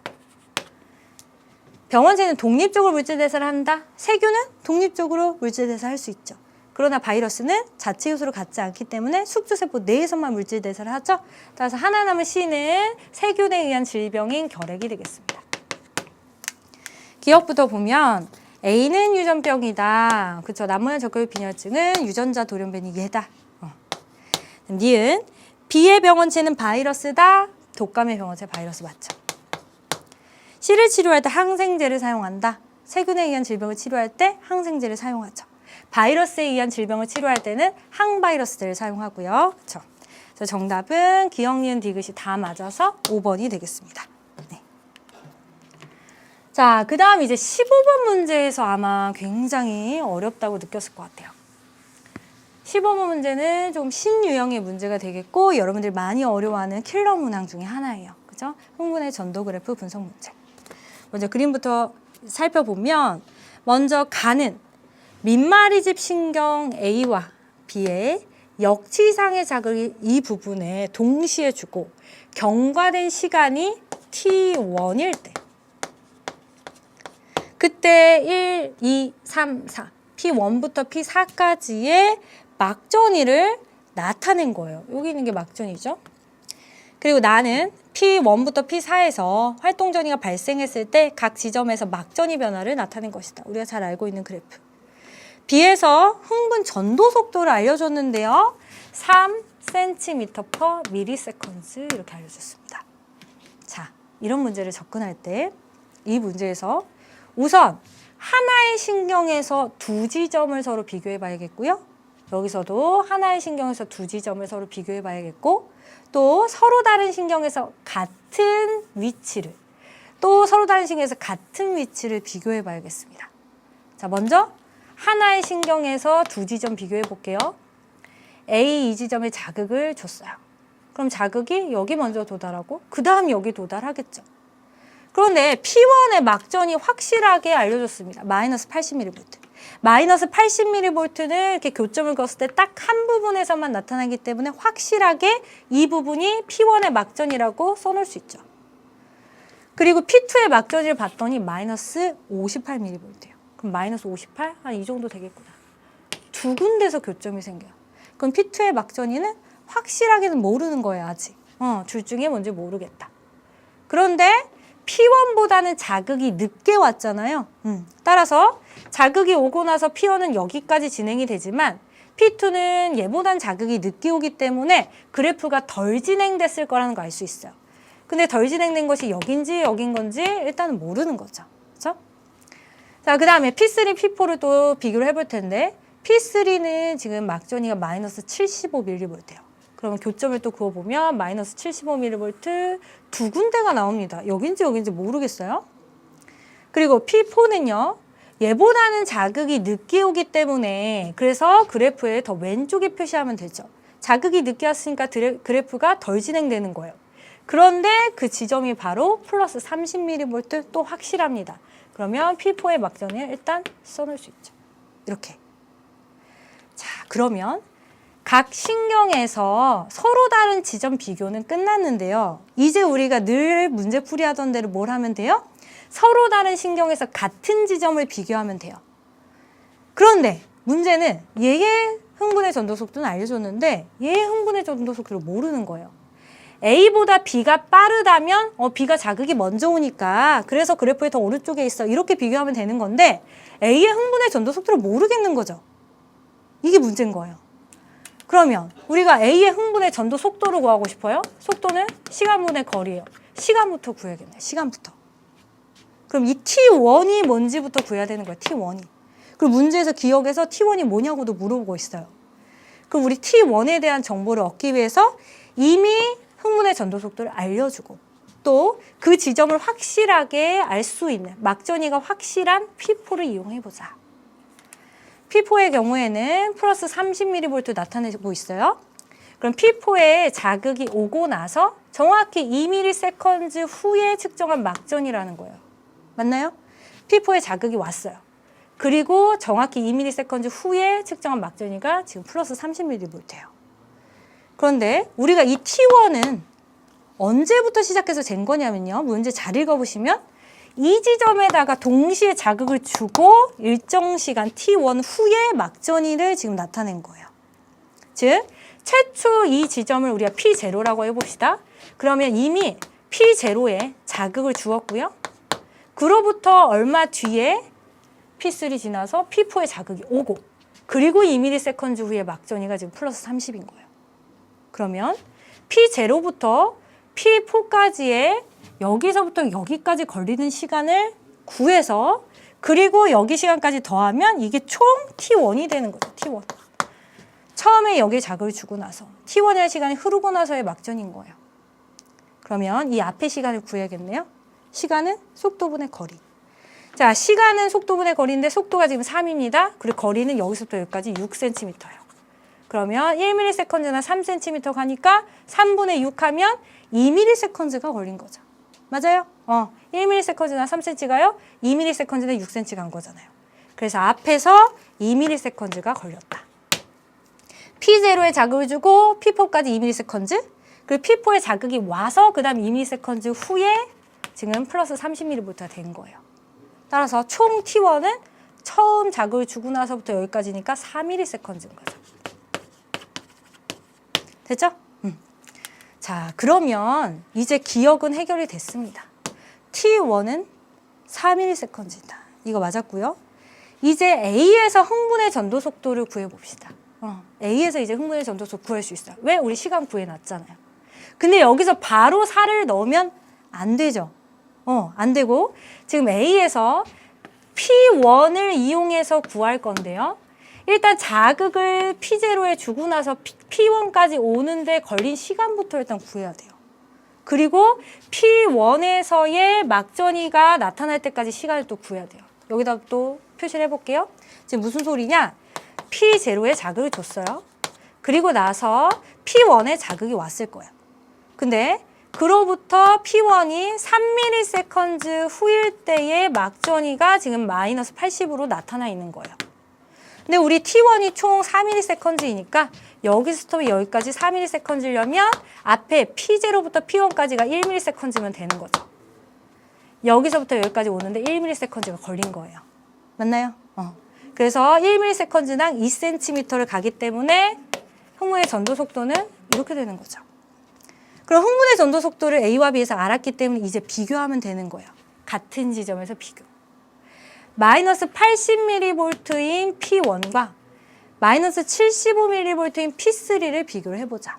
병원체는 독립적으로 물질대사를 한다. 세균은 독립적으로 물질대사를 할 수 있죠. 그러나 바이러스는 자체 요소를 갖지 않기 때문에 숙주세포 내에서만 물질대사를 하죠. 따라서 하나 남은 C는 세균에 의한 질병인 결핵이 되겠습니다. 기억부터 보면 A는 유전병이다. 그렇죠. 남모양 적혈구 빈혈증은 유전자 돌연변이 얘다. 니은 B의 병원체는 바이러스다. 독감의 병원체 바이러스 맞죠. C를 치료할 때 항생제를 사용한다. 세균에 의한 질병을 치료할 때 항생제를 사용하죠. 바이러스에 의한 질병을 치료할 때는 항바이러스제를 사용하고요. 그렇죠. 그래서 정답은 기억, 니은, 디귿이 다 맞아서 5번이 되겠습니다. 네. 자, 그 다음 이제 15번 문제에서 아마 굉장히 어렵다고 느꼈을 것 같아요. 15번 문제는 좀 신유형의 문제가 되겠고 여러분들이 많이 어려워하는 킬러 문항 중에 하나예요. 그죠? 흥분의 전도 그래프 분석 문제. 먼저 그림부터 살펴보면 먼저 가는 민마리집 신경 A와 B의 역치상의 자극이 이 부분에 동시에 주고 경과된 시간이 T1일 때 그때 1, 2, 3, 4 P1부터 P4까지의 막전이를 나타낸 거예요. 여기 있는 게 막전이죠. 그리고 나는 P1부터 P4에서 활동전이가 발생했을 때 각 지점에서 막전이 변화를 나타낸 것이다. 우리가 잘 알고 있는 그래프. B에서 흥분 전도 속도를 알려줬는데요. 3cm/ms 이렇게 알려줬습니다. 자, 이런 문제를 접근할 때 이 문제에서 우선 하나의 신경에서 두 지점을 서로 비교해 봐야겠고요. 여기서도 하나의 신경에서 두 지점을 서로 비교해 봐야겠고 또 서로 다른 신경에서 같은 위치를 또 서로 다른 신경에서 같은 위치를 비교해 봐야겠습니다. 자, 먼저 하나의 신경에서 두 지점 비교해 볼게요. A 이 지점에 자극을 줬어요. 그럼 자극이 여기 먼저 도달하고 그 다음 여기 도달하겠죠. 그런데 P1의 막전이 확실하게 알려줬습니다. 마이너스 80mV. 마이너스 80mV는 이렇게 교점을 그었을 때 딱 한 부분에서만 나타나기 때문에 확실하게 이 부분이 P1의 막전이라고 써놓을 수 있죠. 그리고 P2의 막전을 봤더니 마이너스 58mV예요. 그럼 마이너스 58? 한 이 정도 되겠구나. 두 군데서 교점이 생겨요. 그럼 P2의 막전이는 확실하게는 모르는 거예요, 아직. 둘 중에 뭔지 모르겠다. 그런데 P1보다는 자극이 늦게 왔잖아요. 따라서 자극이 오고 나서 P1은 여기까지 진행이 되지만 P2는 얘보단 자극이 늦게 오기 때문에 그래프가 덜 진행됐을 거라는 거 알 수 있어요. 근데 덜 진행된 것이 여긴지 여긴 건지 일단은 모르는 거죠. 그렇죠? 자, 그 다음에 P3, P4를 또 비교를 해볼 텐데 P3는 지금 막전이가 마이너스 75mV예요. 그러면 교점을 또 그어보면 마이너스 75mV 두 군데가 나옵니다. 여긴지 여긴지 모르겠어요. 그리고 P4는요. 얘보다는 자극이 늦게 오기 때문에 그래서 그래프에 더 왼쪽에 표시하면 되죠. 자극이 늦게 왔으니까 그래프가 덜 진행되는 거예요. 그런데 그 지점이 바로 플러스 30mV 또 확실합니다. 그러면 P4의 막전을 일단 써놓을 수 있죠. 이렇게. 자, 그러면 각 신경에서 서로 다른 지점 비교는 끝났는데요. 이제 우리가 늘 문제풀이 하던 대로 뭘 하면 돼요? 서로 다른 신경에서 같은 지점을 비교하면 돼요. 그런데 문제는 얘의 흥분의 전도 속도는 알려줬는데 얘의 흥분의 전도 속도를 모르는 거예요. A보다 B가 빠르다면 B가 자극이 먼저 오니까 그래서 그래프의 더 오른쪽에 있어. 이렇게 비교하면 되는 건데 A의 흥분의 전도 속도를 모르겠는 거죠. 이게 문제인 거예요. 그러면 우리가 A의 흥분의 전도 속도를 구하고 싶어요. 속도는 시간분의 거리예요. 시간부터 구해야겠네. 시간부터. 그럼 이 T1이 뭔지부터 구해야 되는 거예요. T1이. 그리고 문제에서 기억에서 T1이 뭐냐고도 물어보고 있어요. 그럼 우리 T1에 대한 정보를 얻기 위해서 이미 흥분의 전도 속도를 알려주고 또 그 지점을 확실하게 알 수 있는 막전이가 확실한 P4를 이용해보자. P4의 경우에는 플러스 30mV 나타내고 있어요. 그럼 P4에 자극이 오고 나서 정확히 2ms 후에 측정한 막전이라는 거예요. 맞나요? P4에 자극이 왔어요. 그리고 정확히 2ms 후에 측정한 막전이가 지금 플러스 30mV예요. 그런데 우리가 이 T1은 언제부터 시작해서 잰 거냐면요. 문제 잘 읽어보시면 이 지점에다가 동시에 자극을 주고 일정 시간 T1 후에 막전이를 지금 나타낸 거예요. 즉, 최초 이 지점을 우리가 P0라고 해봅시다. 그러면 이미 P0에 자극을 주었고요. 그로부터 얼마 뒤에 P3 지나서 P4에 자극이 오고 그리고 2ms 후에 막전이가 지금 플러스 30인 거예요. 그러면 P0부터 P4까지의 여기서부터 여기까지 걸리는 시간을 구해서 그리고 여기 시간까지 더하면 이게 총 T1이 되는 거죠. T1. 처음에 여기에 자극을 주고 나서 T1의 시간이 흐르고 나서의 막전인 거예요. 그러면 이 앞에 시간을 구해야겠네요. 시간은 속도분의 거리. 자, 시간은 속도분의 거리인데 속도가 지금 3입니다. 그리고 거리는 여기서부터 여기까지 6cm예요. 그러면 1ms나 3cm 가니까 3분의 6 하면 2ms가 걸린 거죠. 맞아요? 1ms나 3cm가요? 2ms나 6cm 간 거잖아요. 그래서 앞에서 2ms가 걸렸다. P0에 자극을 주고 P4까지 2ms, 그리고 P4에 자극이 와서 그 다음 2ms 후에 지금 플러스 30mV가 된 거예요. 따라서 총 T1은 처음 자극을 주고 나서부터 여기까지니까 4ms인 거죠. 됐죠? 자, 그러면 이제 기억은 해결이 됐습니다. T1은 4ms이다. 이거 맞았고요. 이제 A에서 흥분의 전도 속도를 구해봅시다. A에서 이제 흥분의 전도 속도 구할 수 있어요. 왜? 우리 시간 구해놨잖아요. 근데 여기서 바로 4를 넣으면 안 되죠. 안 되고 지금 A에서 P1을 이용해서 구할 건데요. 일단 자극을 P0에 주고 나서 P1까지 오는데 걸린 시간부터 일단 구해야 돼요. 그리고 P1에서의 막전이가 나타날 때까지 시간을 또 구해야 돼요. 여기다 또 표시를 해볼게요. 지금 무슨 소리냐? P0에 자극을 줬어요. 그리고 나서 P1에 자극이 왔을 거예요. 근데 그로부터 P1이 3ms 후일 때의 막전이가 지금 마이너스 80으로 나타나 있는 거예요. 근데 우리 T1이 총 4ms이니까 여기서부터 여기까지 4ms려면 앞에 P0부터 P1까지가 1ms면 되는 거죠. 여기서부터 여기까지 오는데 1ms가 걸린 거예요. 맞나요? 그래서 1ms당 2cm를 가기 때문에 흥분의 전도 속도는 이렇게 되는 거죠. 그럼 흥분의 전도 속도를 A와 B에서 알았기 때문에 이제 비교하면 되는 거예요. 같은 지점에서 비교. 마이너스 80mV인 P1과 마이너스 75mV인 P3를 비교를 해보자.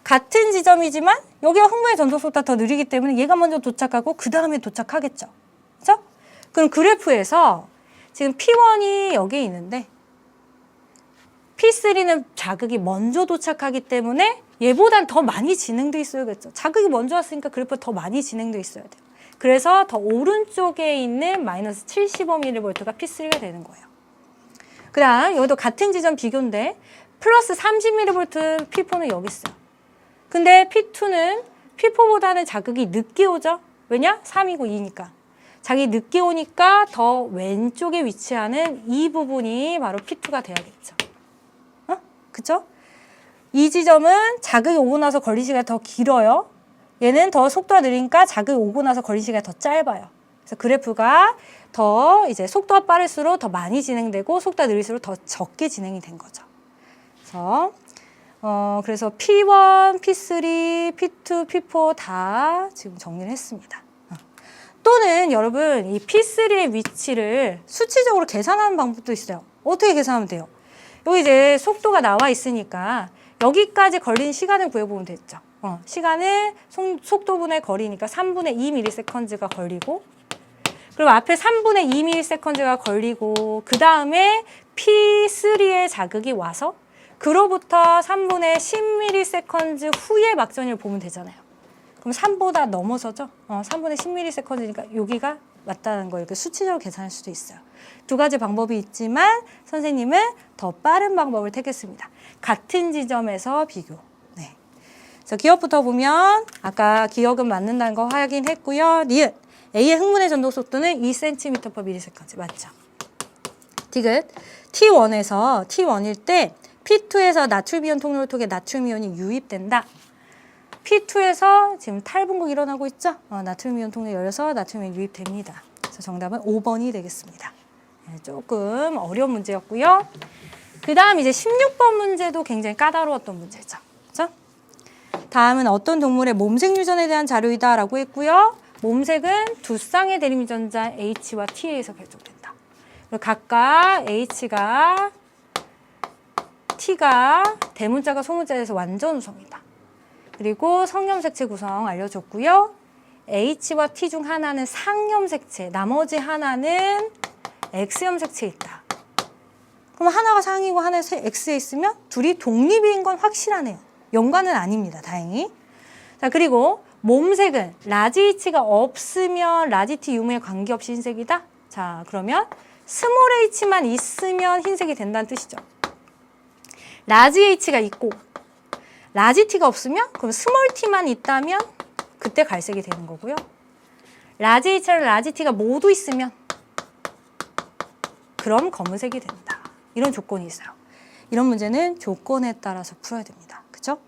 같은 지점이지만 여기가 흥분의 전도 속도가 더 느리기 때문에 얘가 먼저 도착하고 그 다음에 도착하겠죠. 그렇죠? 그럼 그래프에서 지금 P1이 여기에 있는데 P3는 자극이 먼저 도착하기 때문에 얘보단 더 많이 진행돼 있어야겠죠. 자극이 먼저 왔으니까 그래프가 더 많이 진행돼 있어야 돼요. 그래서 더 오른쪽에 있는 마이너스 75mV가 P3가 되는 거예요. 그 다음 여기도 같은 지점 비교인데 플러스 30mV P4는 여기 있어요. 근데 P2는 P4보다는 자극이 늦게 오죠. 왜냐? 3이고 2니까. 자기 늦게 오니까 더 왼쪽에 위치하는 이 부분이 바로 P2가 돼야겠죠. 그쵸? 이 지점은 자극이 오고 나서 걸린 시간이 더 길어요. 얘는 더 속도가 느리니까 자극이 오고 나서 걸린 시간이 더 짧아요. 그래서 그래프가 더 이제 속도가 빠를수록 더 많이 진행되고 속도가 느릴수록 더 적게 진행이 된 거죠. 그래서 P1, P3, P2, P4 다 지금 정리를 했습니다. 또는 여러분 이 P3의 위치를 수치적으로 계산하는 방법도 있어요. 어떻게 계산하면 돼요? 여기 이제 속도가 나와 있으니까 여기까지 걸린 시간을 구해보면 됐죠. 시간을 속도분의 거리니까 3분의 2ms가 걸리고 그리고 앞에 3분의 2ms가 걸리고 그 다음에 P3의 자극이 와서 그로부터 3분의 10ms 후에 막전을 보면 되잖아요. 그럼 3보다 넘어서죠. 3분의 10ms니까 여기가 맞다는 걸 이렇게 수치적으로 계산할 수도 있어요. 두 가지 방법이 있지만 선생님은 더 빠른 방법을 택했습니다. 같은 지점에서 비교. 네. 그래서 기억부터 보면 아까 기억은 맞는다는 거 확인했고요. 니은 A의 흥분의 전도 속도는 2cm/ms 맞죠? 디귿 T1일 때 P2에서 나트륨이온 통로를 통해 나트륨이온이 유입된다. P2에서 지금 탈분극 일어나고 있죠? 나트륨이온 통로에 열려서 나트륨이 유입됩니다. 그래서 정답은 5번이 되겠습니다. 네, 조금 어려운 문제였고요. 그 다음 이제 16번 문제도 굉장히 까다로웠던 문제죠. 그렇죠? 다음은 어떤 동물의 몸색 유전에 대한 자료이다 라고 했고요. 몸색은 두 쌍의 대립유전자 H와 T에서 결정된다. 그리고 각각 T가 대문자가 소문자에서 완전 우성이다. 그리고 성염색체 구성 알려줬고요. H와 T 중 하나는 상염색체, 나머지 하나는 X염색체에 있다. 그럼 하나가 상이고 하나가 X에 있으면 둘이 독립인 건 확실하네요. 연관은 아닙니다. 다행히. 자, 그리고 몸색은 라지 H가 없으면 라지 T 유무에 관계없이 흰색이다. 자, 그러면 스몰 H만 있으면 흰색이 된다는 뜻이죠. 라지 H가 있고 라지 T가 없으면 그럼 스몰 T만 있다면 그때 갈색이 되는 거고요. 라지 H랑 라지 T가 모두 있으면 그럼 검은색이 된다. 이런 조건이 있어요. 이런 문제는 조건에 따라서 풀어야 됩니다. 그죠?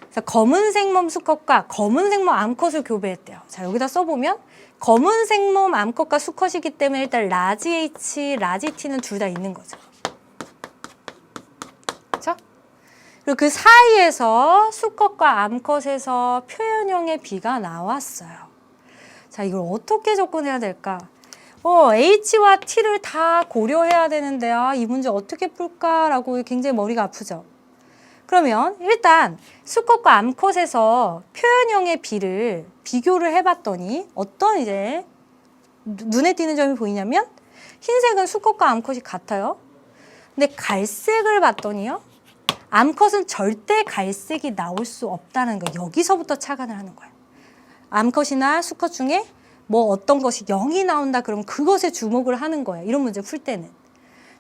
그래서 검은색 몸 수컷과 검은색 몸 암컷을 교배했대요. 자, 여기다 써보면 검은색 몸 암컷과 수컷이기 때문에 일단 라지 H, 라지 T는 둘 다 있는 거죠. 그렇죠? 그리고 그 사이에서 수컷과 암컷에서 표현형의 B가 나왔어요. 자, 이걸 어떻게 접근해야 될까? H와 T를 다 고려해야 되는데 이 문제 어떻게 풀까라고 굉장히 머리가 아프죠. 그러면 일단 수컷과 암컷에서 표현형의 B를 비교를 해봤더니 어떤 이제 눈에 띄는 점이 보이냐면 흰색은 수컷과 암컷이 같아요. 근데 갈색을 봤더니요. 암컷은 절대 갈색이 나올 수 없다는 거. 여기서부터 착안을 하는 거예요. 암컷이나 수컷 중에 뭐 어떤 것이 0이 나온다 그러면 그것에 주목을 하는 거예요. 이런 문제 풀 때는.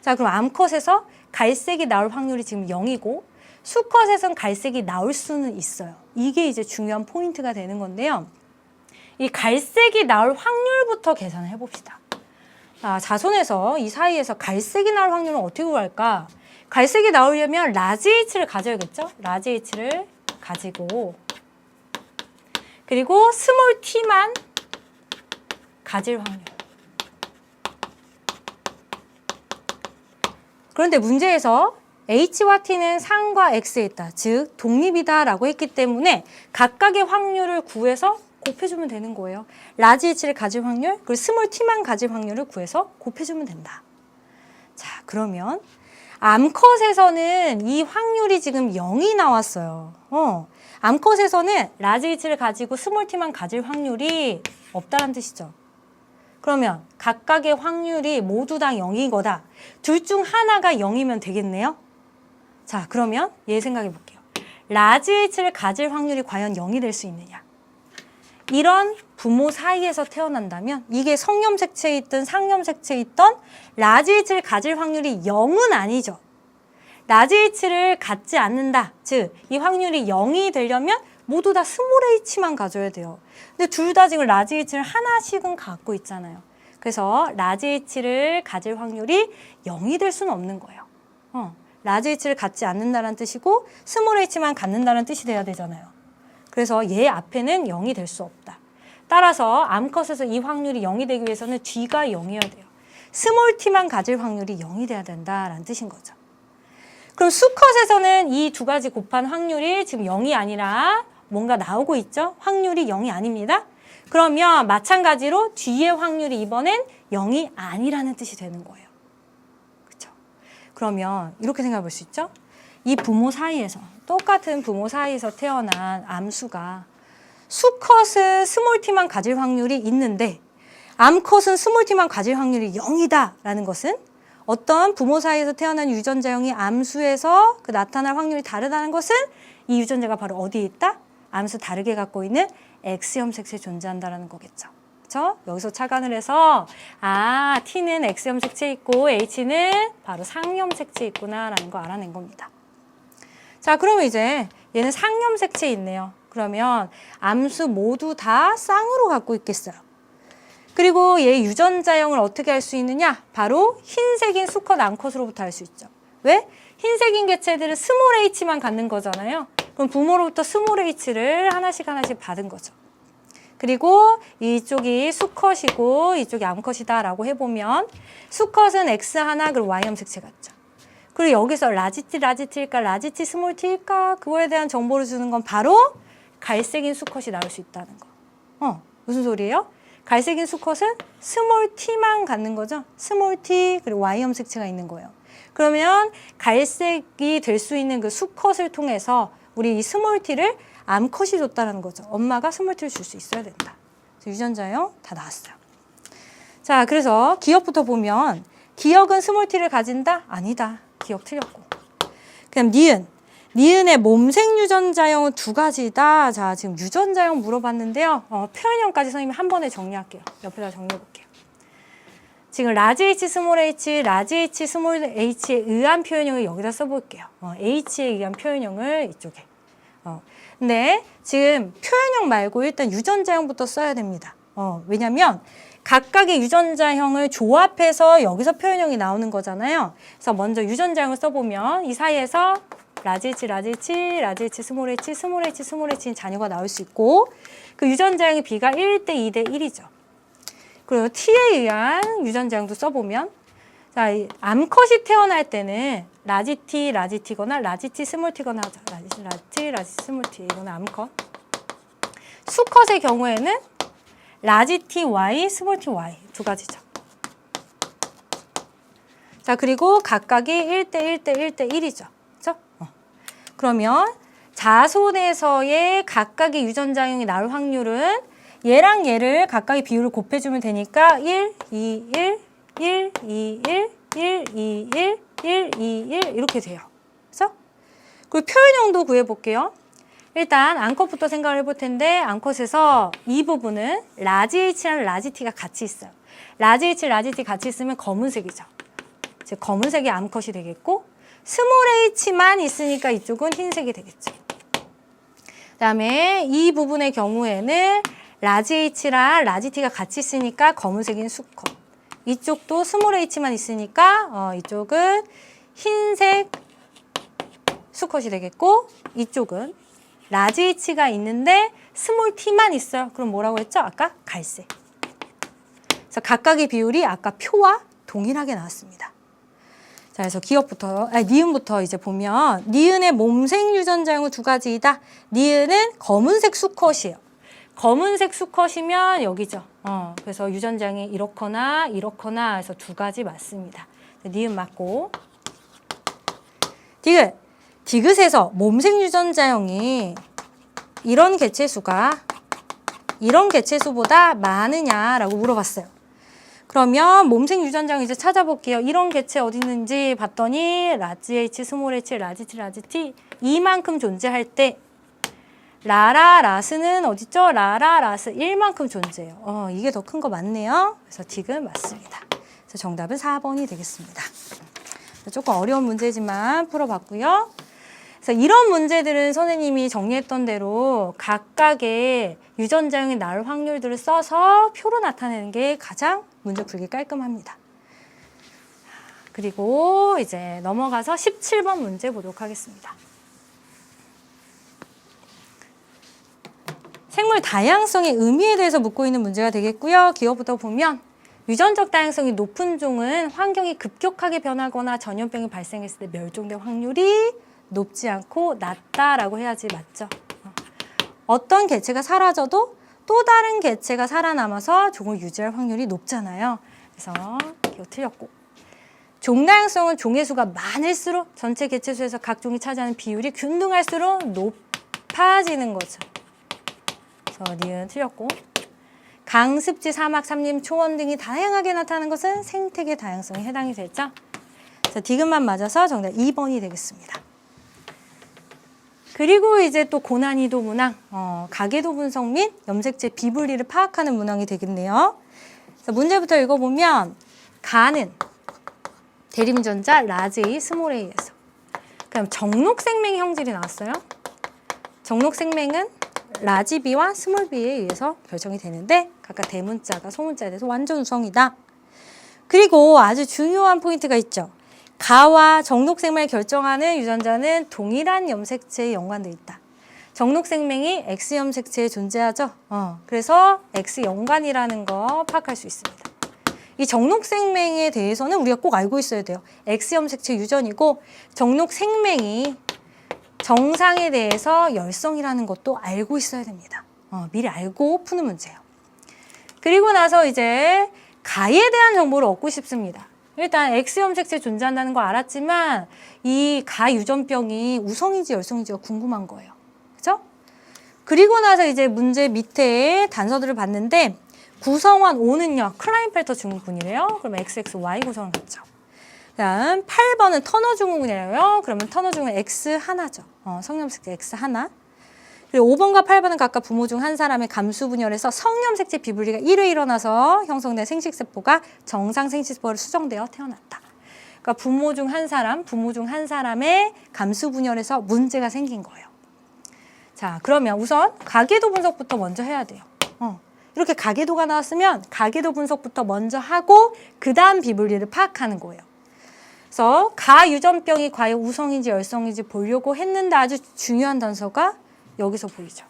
자, 그럼 암컷에서 갈색이 나올 확률이 지금 0이고 수컷에선 갈색이 나올 수는 있어요. 이게 이제 중요한 포인트가 되는 건데요. 이 갈색이 나올 확률부터 계산을 해봅시다. 자손에서 이 사이에서 갈색이 나올 확률은 어떻게 구할까? 갈색이 나오려면 라지 H를 가져야겠죠? 라지 H를 가지고 그리고 스몰 T만 가질 확률. 그런데 문제에서 H와 T는 상과 X에 있다. 즉 독립이다라고 했기 때문에 각각의 확률을 구해서 곱해주면 되는 거예요. 라지 H를 가질 확률, 그리고 스몰 T만 가질 확률을 구해서 곱해주면 된다. 자, 그러면 암컷에서는 이 확률이 지금 0이 나왔어요. 암컷에서는 라지 H를 가지고 스몰 T만 가질 확률이 없다는 뜻이죠. 그러면 각각의 확률이 모두 다 0인 거다. 둘 중 하나가 0이면 되겠네요. 자, 그러면 얘 생각해 볼게요. 라지 H를 가질 확률이 과연 0이 될 수 있느냐. 이런 부모 사이에서 태어난다면 이게 성염색체에 있든 상염색체에 있던 라지 H를 가질 확률이 0은 아니죠. 라지 H를 갖지 않는다. 즉, 이 확률이 0이 되려면 모두 다 스몰 H만 가져야 돼요. 근데 둘 다 지금 라지 H를 하나씩은 갖고 있잖아요. 그래서 라지 H를 가질 확률이 0이 될 수는 없는 거예요. 라지 H를 갖지 않는다는 뜻이고 스몰 H만 갖는다는 뜻이 돼야 되잖아요. 그래서 얘 앞에는 0이 될 수 없다. 따라서 암컷에서 이 확률이 0이 되기 위해서는 D가 0이어야 돼요. 스몰 T만 가질 확률이 0이 돼야 된다라는 뜻인 거죠. 그럼 수컷에서는 이 두 가지 곱한 확률이 지금 0이 아니라 뭔가 나오고 있죠? 확률이 0이 아닙니다. 그러면 마찬가지로 뒤의 확률이 이번엔 0이 아니라는 뜻이 되는 거예요. 그렇죠? 그러면 이렇게 생각해 볼 수 있죠? 이 부모 사이에서 똑같은 부모 사이에서 태어난 암수가 수컷은 스몰 T만 가질 확률이 있는데 암컷은 스몰 T만 가질 확률이 0이다라는 것은 어떤 부모 사이에서 태어난 유전자형이 암수에서 그 나타날 확률이 다르다는 것은 이 유전자가 바로 어디에 있다? 암수 다르게 갖고 있는 X염색체에 존재한다는 거겠죠. 그렇죠? 여기서 착안을 해서 T는 X염색체에 있고 H는 바로 상염색체에 있구나라는 거 알아낸 겁니다. 자, 그러면 이제 얘는 상염색체에 있네요. 그러면 암수 모두 다 쌍으로 갖고 있겠어요. 그리고 얘 유전자형을 어떻게 할 수 있느냐? 바로 흰색인 수컷, 암컷으로부터 할 수 있죠. 왜? 흰색인 개체들은 스몰 H만 갖는 거잖아요. 그럼 부모로부터 스몰 H를 하나씩 받은 거죠. 그리고 이쪽이 수컷이고 이쪽이 암컷이다라고 해보면 수컷은 X 하나 그리고 Y염색체 같죠. 그리고 여기서 라지T일까 라지T 스몰 T일까 그거에 대한 정보를 주는 건 바로 갈색인 수컷이 나올 수 있다는 거. 무슨 소리예요? 갈색인 수컷은 스몰 T만 갖는 거죠. 스몰 T 그리고 Y염색체가 있는 거예요. 그러면 갈색이 될 수 있는 그 수컷을 통해서 우리 이 스몰 T를 암컷이 줬다는 거죠. 엄마가 스몰 T를 줄 수 있어야 된다. 유전자형 다 나왔어요. 자, 그래서 기억부터 보면 기억은 스몰 T를 가진다? 아니다. 기억 틀렸고. 그다음 니은의 몸색 유전자형은 두 가지다. 자, 지금 유전자형 물어봤는데요. 표현형까지 선생님이 한 번에 정리할게요. 옆에다 정리해볼게요. 지금 라지 h, 스몰 h, 라지 h, 스몰 h에 의한 표현형을 여기다 써볼게요. h에 의한 표현형을 이쪽에. 근데 지금 표현형 말고 일단 유전자형부터 써야 됩니다. 왜냐면 각각의 유전자형을 조합해서 여기서 표현형이 나오는 거잖아요. 그래서 먼저 유전자형을 써보면 이 사이에서 라지 h, 라지 h, 라지 h, 스몰 h, 스몰 h, 스몰 h인 자녀가 나올 수 있고 그 유전자형의 비가 1대 2대 1이죠. 그리고 T에 의한 유전자형도 써보면 자, 이 암컷이 태어날 때는 라지 T, 라지 T거나 라지 T, 스몰 T거나 하죠. 라지 T, 라지 T, 스몰 T 이거는 암컷. 수컷의 경우에는 라지 T, Y, 스몰 T, Y 두 가지죠. 자, 그리고 각각이 1대 1대 1대 1이죠. 그렇죠? 그러면 자손에서의 각각의 유전자형이 나올 확률은 얘랑 얘를 각각의 비율을 곱해주면 되니까 1, 2, 1, 1, 2, 1, 1, 2, 1, 1, 2, 1 이렇게 돼요. 그래서 그리고 표현형도 구해볼게요. 일단 암컷부터 생각을 해볼 텐데 암컷에서 이 부분은 라지 H랑 라지 T가 같이 있어요. 라지 H, 라지 T 같이 있으면 검은색이죠. 즉 검은색이 암컷이 되겠고 스몰 h만 있으니까 이쪽은 흰색이 되겠죠. 그 다음에 이 부분의 경우에는 라지 h랑 라지 t가 같이 있으니까 검은색인 수컷. 이쪽도 스몰 h만 있으니까 이쪽은 흰색 수컷이 되겠고 이쪽은 라지 h가 있는데 스몰 t만 있어요. 그럼 뭐라고 했죠? 아까 갈색. 그래서 각각의 비율이 아까 표와 동일하게 나왔습니다. 자, 그래서 니은부터 이제 보면 니은의 몸생 유전자형은 두 가지이다. 니은은 검은색 수컷이에요. 검은색 수컷이면 여기죠. 그래서 유전자형이 이렇거나 이렇거나 해서 두 가지 맞습니다. 니은 맞고. 디귿. 디귿에서 몸생 유전자형이 이런 개체수가 이런 개체수보다 많으냐라고 물어봤어요. 그러면 몸생 유전자형 이제 찾아볼게요. 이런 개체 어디 있는지 봤더니 라지 H, 스몰 h, 라지 T, 라지 T 이만큼 존재할 때 라라, 라스는 어딨죠? 라라, 라스 1만큼 존재해요. 이게 더 큰 거 맞네요. 그래서 디귿 맞습니다. 그래서 정답은 4번이 되겠습니다. 조금 어려운 문제지만 풀어봤고요. 그래서 이런 문제들은 선생님이 정리했던 대로 각각의 유전자형이 나올 확률들을 써서 표로 나타내는 게 가장 문제 풀기 깔끔합니다. 그리고 이제 넘어가서 17번 문제 보도록 하겠습니다. 생물 다양성의 의미에 대해서 묻고 있는 문제가 되겠고요. 기호부터 보면 유전적 다양성이 높은 종은 환경이 급격하게 변하거나 전염병이 발생했을 때 멸종될 확률이 높지 않고 낮다라고 해야지 맞죠? 어떤 개체가 사라져도 또 다른 개체가 살아남아서 종을 유지할 확률이 높잖아요. 그래서 이거 틀렸고. 종 다양성은 종의 수가 많을수록 전체 개체 수에서 각 종이 차지하는 비율이 균등할수록 높아지는 거죠. 그래서 니은 틀렸고. 강습지, 사막, 산림, 초원 등이 다양하게 나타나는 것은 생태계 다양성에 해당이 되죠. 그래서 디귿만 맞아서 정답 2번이 되겠습니다. 그리고 이제 또 고난이도 문항, 가계도 분석 및 염색체 비분리를 파악하는 문항이 되겠네요. 그래서 문제부터 읽어보면 가는 대림전자 라지 A, 스몰 A에서 그럼 정록생명의 형질이 나왔어요. 정록생명은 라지 B와 스몰 B에 의해서 결정이 되는데 각각 대문자가 소문자에 대해서 완전 우성이다. 그리고 아주 중요한 포인트가 있죠. 가와 정록생명을 결정하는 유전자는 동일한 염색체에 연관되어 있다. 정록생명이 X염색체에 존재하죠. 그래서 X연관이라는 거 파악할 수 있습니다. 이 정록생명에 대해서는 우리가 꼭 알고 있어야 돼요. X염색체 유전이고 정록생명이 정상에 대해서 열성이라는 것도 알고 있어야 됩니다. 미리 알고 푸는 문제예요. 그리고 나서 이제 가에 대한 정보를 얻고 싶습니다. 일단 X염색체 존재한다는 거 알았지만 이 가 유전병이 우성인지 열성인지가 궁금한 거예요. 그죠? 그리고 나서 이제 문제 밑에 단서들을 봤는데 구성원 O는요. 클라인펠터 증후군이래요. 그러면 XXY 구성을 갖죠. 다음 8번은 터너 증후군이래요. 그러면 터너 증후군 X 하나죠. 성염색체 X 하나. 그리고 5번과 8번은 각각 부모 중 한 사람의 감수 분열에서 성염색체 비분리가 1회 일어나서 형성된 생식세포가 정상 생식세포로 수정되어 태어났다. 그러니까 부모 중 한 사람의 감수 분열에서 문제가 생긴 거예요. 자, 그러면 우선 가계도 분석부터 먼저 해야 돼요. 이렇게 가계도가 나왔으면 가계도 분석부터 먼저 하고 그 다음 비분리를 파악하는 거예요. 그래서 가유전병이 과연 우성인지 열성인지 보려고 했는데 아주 중요한 단서가 여기서 보이죠.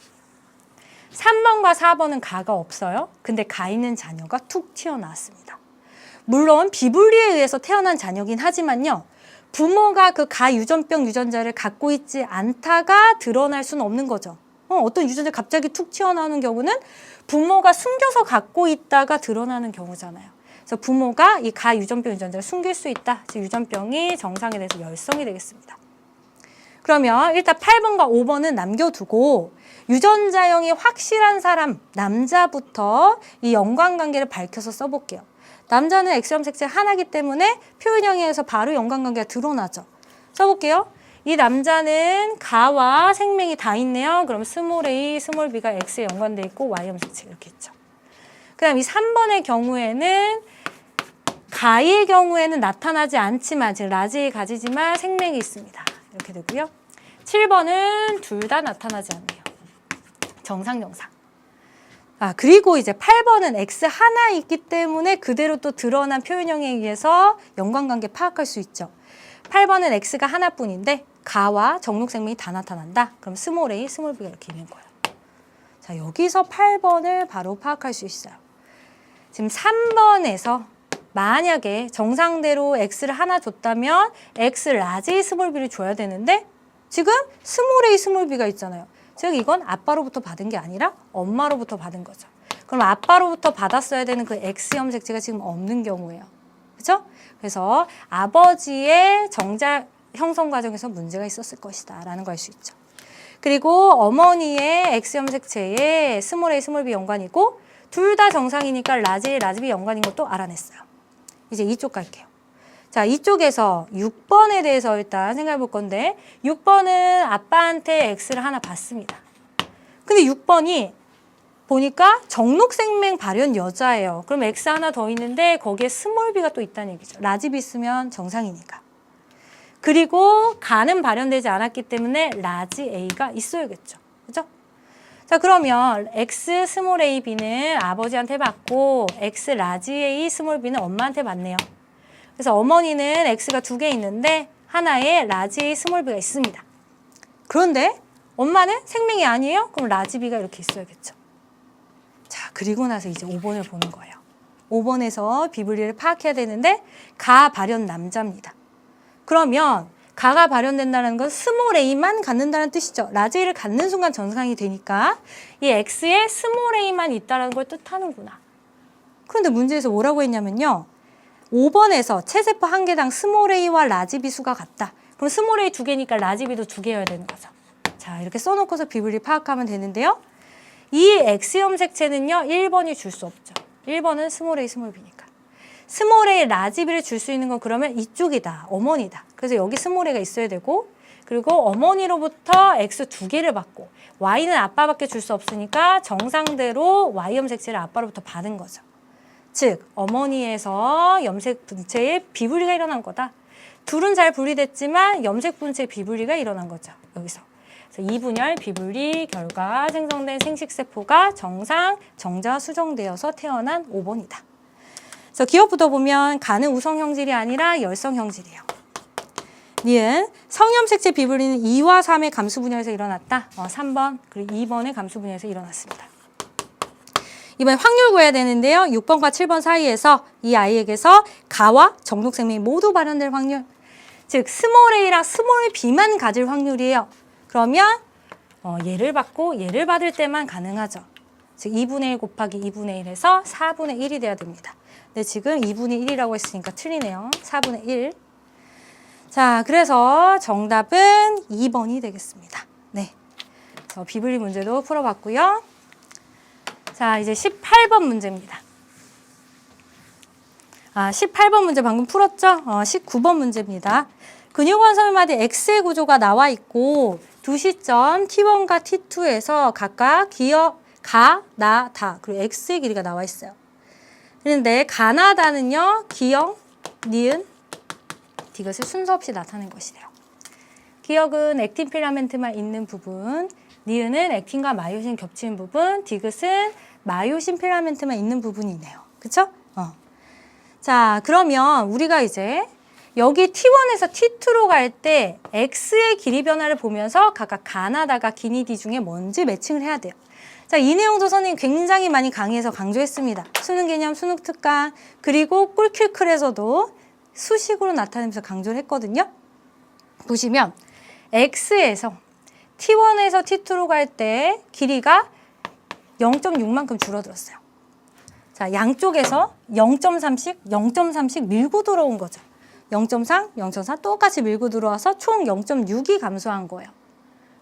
3번과 4번은 가가 없어요. 근데 가 있는 자녀가 툭 튀어나왔습니다. 물론 비분리에 의해서 태어난 자녀긴 하지만요. 부모가 그 가유전병 유전자를 갖고 있지 않다가 드러날 수는 없는 거죠. 어떤 유전자 갑자기 툭 튀어나오는 경우는 부모가 숨겨서 갖고 있다가 드러나는 경우잖아요. 그래서 부모가 이 가유전병 유전자를 숨길 수 있다. 즉 유전병이 정상에 대해서 열성이 되겠습니다. 그러면 일단 8번과 5번은 남겨두고 유전자형이 확실한 사람, 남자부터 이 연관관계를 밝혀서 써볼게요. 남자는 X염색체 하나이기 때문에 표현형에서 바로 연관관계가 드러나죠. 써볼게요. 이 남자는 가와 생명이 다 있네요. 그럼 스몰 a, 스몰 b가 X에 연관돼 있고 Y염색체 이렇게 있죠. 그 다음 이 3번의 경우에는 가의 경우에는 나타나지 않지만 즉 라지에 가지지만 생명이 있습니다. 이렇게 되고요. 7번은 둘 다 나타나지 않네요. 정상. 그리고 이제 8번은 X 하나 있기 때문에 그대로 또 드러난 표현형에 의해서 연관관계 파악할 수 있죠. 8번은 X가 하나뿐인데 가와 정록생명이 다 나타난다. 그럼 스몰 a, 스몰 b가 이렇게 있는 거예요. 자, 여기서 8번을 바로 파악할 수 있어요. 지금 3번에서 만약에 정상대로 X를 하나 줬다면 X 라지 스몰 b를 줘야 되는데 지금 스몰 a, 스몰 b가 있잖아요. 즉 이건 아빠로부터 받은 게 아니라 엄마로부터 받은 거죠. 그럼 아빠로부터 받았어야 되는 그 X염색체가 지금 없는 경우예요. 그렇죠? 그래서 아버지의 정자 형성 과정에서 문제가 있었을 것이다 라는 걸 알 수 있죠. 그리고 어머니의 X염색체에 스몰 a, 스몰 b 연관이고 둘 다 정상이니까 라지 a, 라지 b 연관인 것도 알아냈어요. 이제 이쪽 갈게요. 자, 이쪽에서 6번에 대해서 일단 생각해 볼 건데 6번은 아빠한테 X를 하나 받습니다. 근데 6번이 보니까 정록생명 발현 여자예요. 그럼 X 하나 더 있는데 거기에 스몰 b가 또 있다는 얘기죠. 라지 b 있으면 정상이니까. 그리고 가는 발현되지 않았기 때문에 라지 a가 있어야겠죠. 그죠? 자, 그러면 X 스몰 a, b는 아버지한테 받고 X 라지 a, 스몰 b는 엄마한테 받네요. 그래서 어머니는 X가 2개 있는데 하나에 라지 A, 스몰 b가 있습니다. 그런데 엄마는 생명이 아니에요? 그럼 라지 b가 이렇게 있어야겠죠. 자, 그리고 나서 이제 5번을 보는 거예요. 5번에서 비분리를 파악해야 되는데 가 발현 남자입니다. 그러면 가가 발현된다는 건 스몰 a만 갖는다는 뜻이죠. 라지 a를 갖는 순간 정상이 되니까 이 X에 스몰 a만 있다는 걸 뜻하는구나. 그런데 문제에서 뭐라고 했냐면요. 5번에서 체세포 한 개당 스몰 a와 라지 b 수가 같다. 그럼 스몰 a 2개니까 라지 b도 2개여야 되는 거죠. 자, 이렇게 써놓고서 비분리 파악하면 되는데요. 이 X염색체는요. 1번이 줄 수 없죠. 1번은 스몰 a, 스몰 b니까. 스몰 a, 라지 b를 줄 수 있는 건 그러면 이쪽이다. 어머니다. 그래서 여기 스몰 a가 있어야 되고 그리고 어머니로부터 X 2개를 받고 Y는 아빠밖에 줄 수 없으니까 정상대로 Y염색체를 아빠로부터 받은 거죠. 즉 어머니에서 염색 분체의 비분리가 일어난 거다. 둘은 잘 분리됐지만 염색 분체의 비분리가 일어난 거죠. 여기서. 그래서 이분열 비분리 결과 생성된 생식세포가 정상 정자 수정되어서 태어난 5번이다. 그래서 기억부터 보면 가는 우성 형질이 아니라 열성 형질이에요. 니은 성염색체 비분리는 2와 3의 감수 분열에서 일어났다. 3번 그리고 2번의 감수 분열에서 일어났습니다. 이번에 확률 구해야 되는데요. 6번과 7번 사이에서 이 아이에게서 가와 정록생명이 모두 발현될 확률. 즉 스몰 a랑 스몰 b만 가질 확률이에요. 그러면 얘를 받고 얘를 받을 때만 가능하죠. 즉 2분의 1 곱하기 2분의 1에서 4분의 1이 돼야 됩니다. 근데 지금 2분의 1이라고 했으니까 틀리네요. 4분의 1. 자, 그래서 정답은 2번이 되겠습니다. 네, 비분리 문제도 풀어봤고요. 자, 이제 18번 문제입니다. 18번 문제 방금 풀었죠? 19번 문제입니다. 근육원 섬유마디 X의 구조가 나와 있고 두 시점 T1과 T2에서 각각 기억, 가, 나, 다 그리고 X의 길이가 나와 있어요. 그런데 가나다는요. 기억, 니은, 디귿을 순서 없이 나타낸 것이래요. 기억은 액틴 필라멘트만 있는 부분, 니은은 액틴과 마이오신 겹치는 부분, 디귿은 마이오신 필라멘트만 있는 부분이네요. 그쵸? 자, 그러면 우리가 이제 여기 T1에서 T2로 갈 때 X의 길이 변화를 보면서 각각 가나다가 기니 디 중에 뭔지 매칭을 해야 돼요. 자, 이 내용도 선생님 굉장히 많이 강의에서 강조했습니다. 수능 개념, 수능 특강, 그리고 꿀킬클에서도 수식으로 나타내면서 강조를 했거든요. 보시면 X에서 T1에서 T2로 갈 때 길이가 0.6만큼 줄어들었어요. 자, 양쪽에서 0.3씩 0.3씩 밀고 들어온 거죠. 0.3, 0.4 똑같이 밀고 들어와서 총 0.6이 감소한 거예요.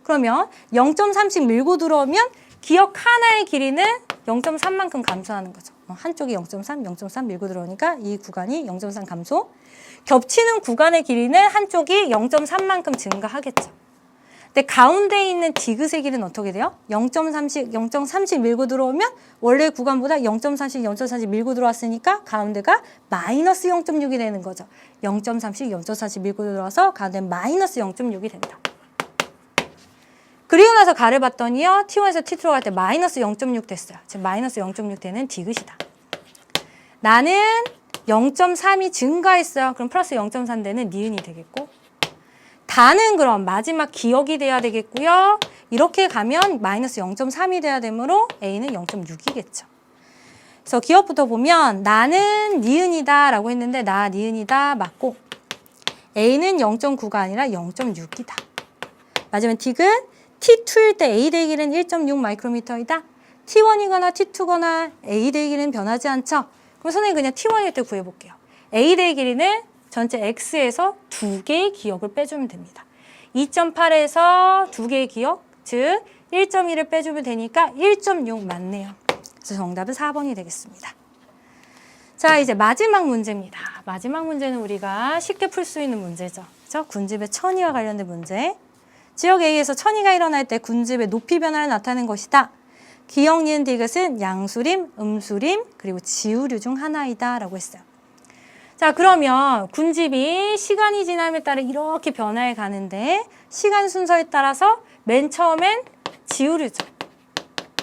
그러면 0.3씩 밀고 들어오면 기억 하나의 길이는 0.3만큼 감소하는 거죠. 한쪽이 0.3, 0.3 밀고 들어오니까 이 구간이 0.3 감소. 겹치는 구간의 길이는 한쪽이 0.3만큼 증가하겠죠. 근데 가운데 있는 디귿의 길이는 어떻게 돼요? 0.3씩 0.3씩 밀고 들어오면 원래 구간보다 0.3씩 0.4씩 밀고 들어왔으니까 가운데가 마이너스 0.6이 되는 거죠. 0.3씩 0.4씩 밀고 들어와서 가운데 마이너스 0.6이 된다. 그리고 나서 가를 봤더니요. T1에서 T2로 갈 때 마이너스 0.6 됐어요. 지금 마이너스 0.6 되는 디귿이다. 나는 0.3이 증가했어요. 그럼 플러스 0.3 되는 니은이 되겠고, 다는 그럼 마지막 기억이 돼야 되겠고요. 이렇게 가면 마이너스 0.3이 돼야 되므로 A는 0.6이겠죠. 그래서 기억부터 보면 나는 니은이다 라고 했는데 나 니은이다 맞고, A는 0.9가 아니라 0.6이다. 맞으면 디귿 T2일 때 A 대길은 1.6 마이크로미터이다. T1이거나 T2거나 A 대길은 변하지 않죠. 그럼 선생님 그냥 T1일 때 구해볼게요. A 대길이는 전체 X에서 2개의 기억을 빼주면 됩니다. 2.8에서 2개의 기억, 즉 1.1을 빼주면 되니까 1.6 맞네요. 그래서 정답은 4번이 되겠습니다. 자, 이제 마지막 문제입니다. 마지막 문제는 우리가 쉽게 풀 수 있는 문제죠. 그렇죠? 군집의 천위와 관련된 문제. 지역 A에서 천위가 일어날 때 군집의 높이 변화를 나타낸 것이다. 기역, 니은, 디귿은 양수림, 음수림, 그리고 지우류 중 하나이다 라고 했어요. 자, 그러면 군집이 시간이 지남에 따라 이렇게 변화해 가는데 시간 순서에 따라서 맨 처음엔 지우류죠.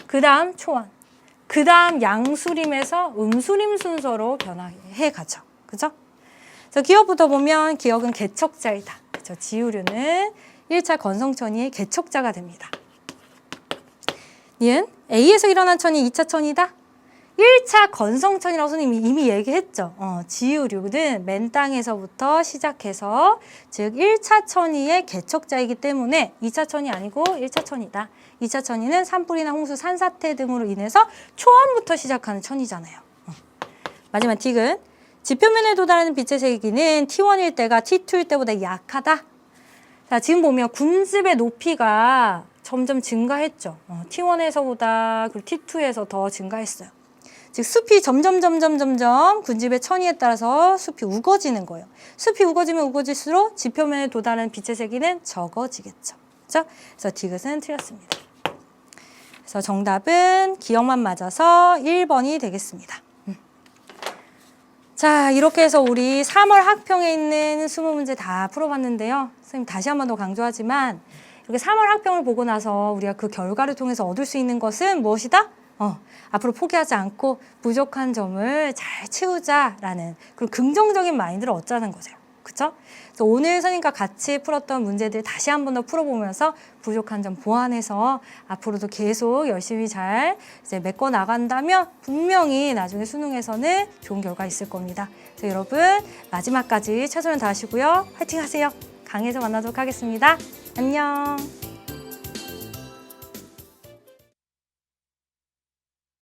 그 다음 초원, 그 다음 양수림에서 음수림 순서로 변화해 가죠. 그죠? 그래서 기역부터 보면 기역은 개척자이다. 그죠? 지우류는 1차 건성천이의 개척자가 됩니다. 니은 A에서 일어난 천이 2차 천이다. 1차 건성천이라고 선생님이 이미 얘기했죠. 지우류는 맨 땅에서부터 시작해서 즉 1차 천이의 개척자이기 때문에 2차 천이 아니고 1차 천이다. 2차 천이는 산불이나 홍수, 산사태 등으로 인해서 초원부터 시작하는 천이잖아요. 마지막 디귿. 지표면에 도달하는 빛의 세기는 T1일 때가 T2일 때보다 약하다. 자, 지금 보면 군집의 높이가 점점 증가했죠. T1에서보다 그리고 T2에서 더 증가했어요. 즉 숲이 점점 군집의 천위에 따라서 숲이 우거지는 거예요. 숲이 우거지면 우거질수록 지표면에 도달하는 빛의 세기는 적어지겠죠. 그렇죠? 그래서 디귿은 틀렸습니다. 그래서 정답은 기억만 맞아서 1번이 되겠습니다. 자, 이렇게 해서 우리 3월 학평에 있는 20문제 다 풀어봤는데요. 선생님 다시 한 번 더 강조하지만 이렇게 3월 학평을 보고 나서 우리가 그 결과를 통해서 얻을 수 있는 것은 무엇이다? 앞으로 포기하지 않고 부족한 점을 잘 채우자라는 그런 긍정적인 마인드를 얻자는 거죠. 그렇죠? 그래서 오늘 선생님과 같이 풀었던 문제들 다시 한 번 더 풀어보면서 부족한 점 보완해서 앞으로도 계속 열심히 잘 이제 메꿔 나간다면 분명히 나중에 수능에서는 좋은 결과 있을 겁니다. 그래서 여러분 마지막까지 최선을 다하시고요. 화이팅 하세요. 강의에서 만나도록 하겠습니다. 안녕.